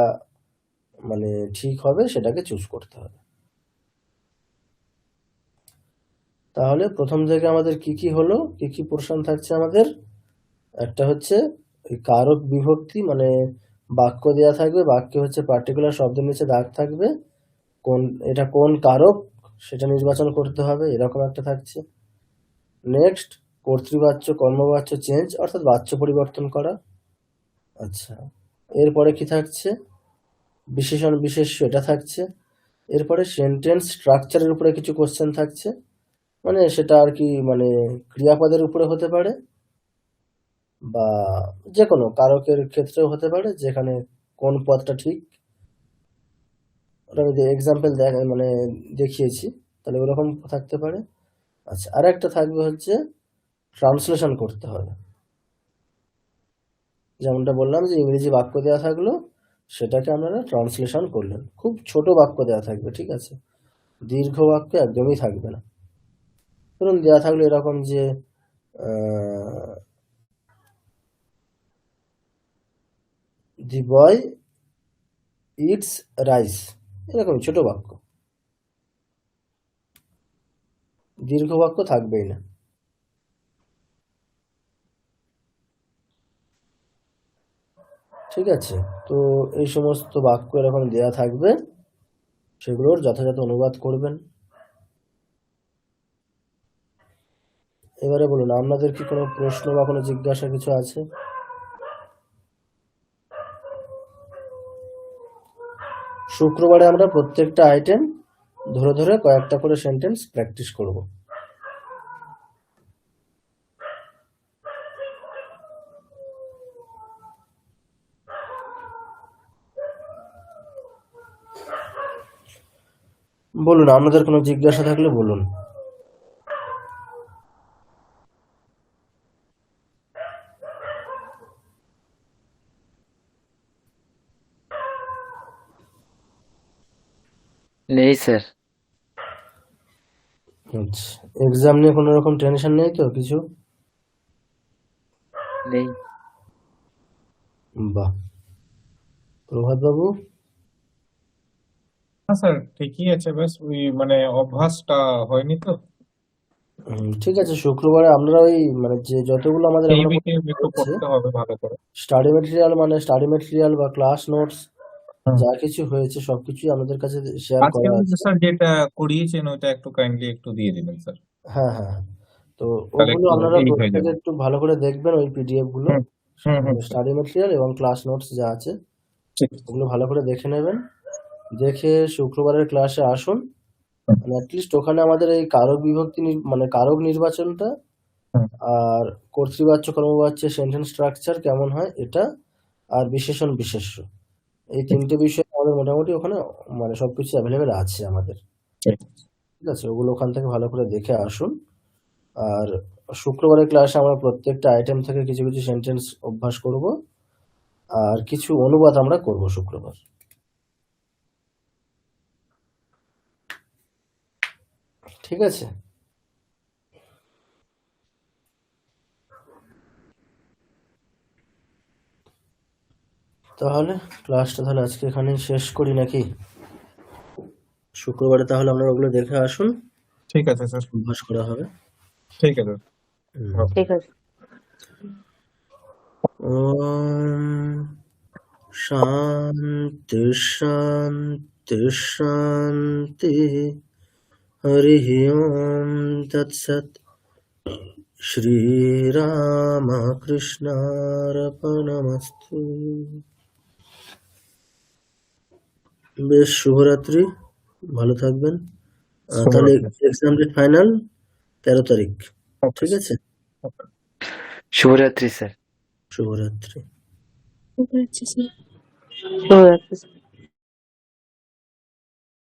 মানে ঠিক হবে সেটাকে চুজ করতে হবে। তাহলে প্রথম থেকে আমাদের কি কি হলো, কি কি পোর্শন থাকছে আমাদের? একটা হচ্ছে ওই কারক বিভক্তি, মানে বাক্য দেয়া থাকবে, বাক্যে হচ্ছে পার্টিকুলার শব্দের নিচে দাগ থাকবে, এটা কোন কারক সেটা নির্বাচন করতে হবে, এরকম একটা থাকছে। নেক্সট, কর্তৃবাচ্য কর্মবাচ্য চেঞ্জ, অর্থাৎ বাচ্য পরিবর্তন করা। আচ্ছা, এরপরে কি থাকছে? বিশেষণ বিশেষ্য, এটা থাকছে। এরপরে সেন্টেন্স স্ট্রাকচারের উপরে কিছু কোশ্চেন থাকছে, মানে সেটা আর কি, মানে ক্রিয়াপদের উপরে হতে পারে বা যে কোনো কারকের ক্ষেত্রেও হতে পারে, যেখানে কোন পদটা ঠিক। ওটা আমি এক্সাম্পল মানে দেখিয়েছি, তাহলে ওরকম থাকতে পারে। আচ্ছা, আর একটা থাকবে হচ্ছে ট্রান্সলেশন করতে হবে। যেমনটা বললাম যে ইংরেজি বাক্য দেওয়া থাকলো, সেটাকে আপনারা ট্রান্সলেশন করলেন। খুব ছোট বাক্য দেওয়া থাকবে, ঠিক আছে? দীর্ঘ বাক্য একদমই থাকবে না। ধরুন দেওয়া থাকলো এরকম যে দি বয় ইটস রাইস, এরকম ছোট বাক্য, দীর্ঘ বাক্য থাকবেই না। ঠিক আছে, তো এই সমস্ত বাক্য এরকম দেয়া থাকবে, সেগুলোর যথাযথ অনুবাদ করবেন। এবারে বলুন, আপনাদের কি কোনো প্রশ্ন বা কোনো জিজ্ঞাসা কিছু আছে? শুক্রবারে আমরা প্রত্যেকটা আইটেম ধরে ধরে কয়েকটা করে সেন্টেন্স প্র্যাকটিস করব। বলুন, আপনাদের কোনো জিজ্ঞাসা থাকলে বলুন। নেই স্যার। আচ্ছা, এক্সাম নিয়ে কোনো রকম টেনশন নেই তো কিছু? নেই। বাহ, প্রভাত বাবু? হ্যাঁ স্যার, ঠিকই আছে, বেশ ওই মানে অভ্যাসটা হয়নি তো। ঠিক আছে, শুক্রবারে আপনারা ওই মানে যে যতগুলো আমাদের এই এখনো উইকে একটু হচ্ছে পড়তে হবে ভালো করে। স্টাডি মেটেরিয়াল বা ক্লাস নোটস হুম। যা কিছু হয়েছে সবকিছুই আমাদের কাছে শেয়ার আজকে করা আছে। স্যার যেটা করিয়েছেন ওইটা একটু কাইন্ডলি একটু দিয়ে দিবেন স্যার, হ্যাঁ হ্যাঁ, তো তাহলে ওগুলো একটু আপনারা এই হয়ে প্রত্যেকে যাবে। একটু ভালো করে দেখবেন, ওই পিডিএফ গুলো, হুম হুম হুম স্যার, স্টাডি মেটেরিয়াল এবং ক্লাস নোটস যা আছে ঠিক আছে। ওগুলো ভালো করে দেখে নেবেন। দেখে শুক্রবারের ক্লাসে আসুন, হুম, মানে অ্যাটলিস্ট ওখানে আমাদের এই কারক বিভক্তি মানে কারক নির্বাচনটা হুম, আর কর্তৃবাচ্য কর্মবাচ্য সেন্টেন্স স্ট্রাকচার কেমন হয় এটা, আর বিশেষণ বিশেষ্য, এই তিনটে বিষয় আমাদের মোটামুটি ওখানে মানে সবকিছু অ্যাভেলেবেল আছে আমাদের। ঠিক আছে। ঠিক আছে, ওগুলো ওখান থেকে ভালো করে দেখে আসুন। আর শুক্রবারের ক্লাসে আমরা প্রত্যেকটা আইটেম থেকে কিছু কিছু সেন্টেন্স অভ্যাস করব, আর কিছু অনুবাদ আমরা করব শুক্রবার। ঠিক আছে, তাহলে ক্লাসটা তাহলে আজকে এখানেই শেষ করি নাকি? শুক্রবারে তাহলে আপনারা ওগুলো দেখে আসুন, ঠিক আছে স্যার, অভ্যাস করা হবে। ঠিক আছে। হুম। ঠিক আছে। ওম শান্তি শান্তি শান্তি, হরি ওম তৎসৎ। শ্রীরামকৃষ্ণার্পণমস্তু। বেশ, শুভরাত্রি, ভালো থাকবেন। তাহলে শুভরাত্রি। এক্সাম ডেট ফাইনাল 13 তারিখ। ওকে ঠিক আছে, ওকে। শুভরাত্রি স্যার। শুভরাত্রি। ঠিক আছে স্যার। শুভরাত্রি।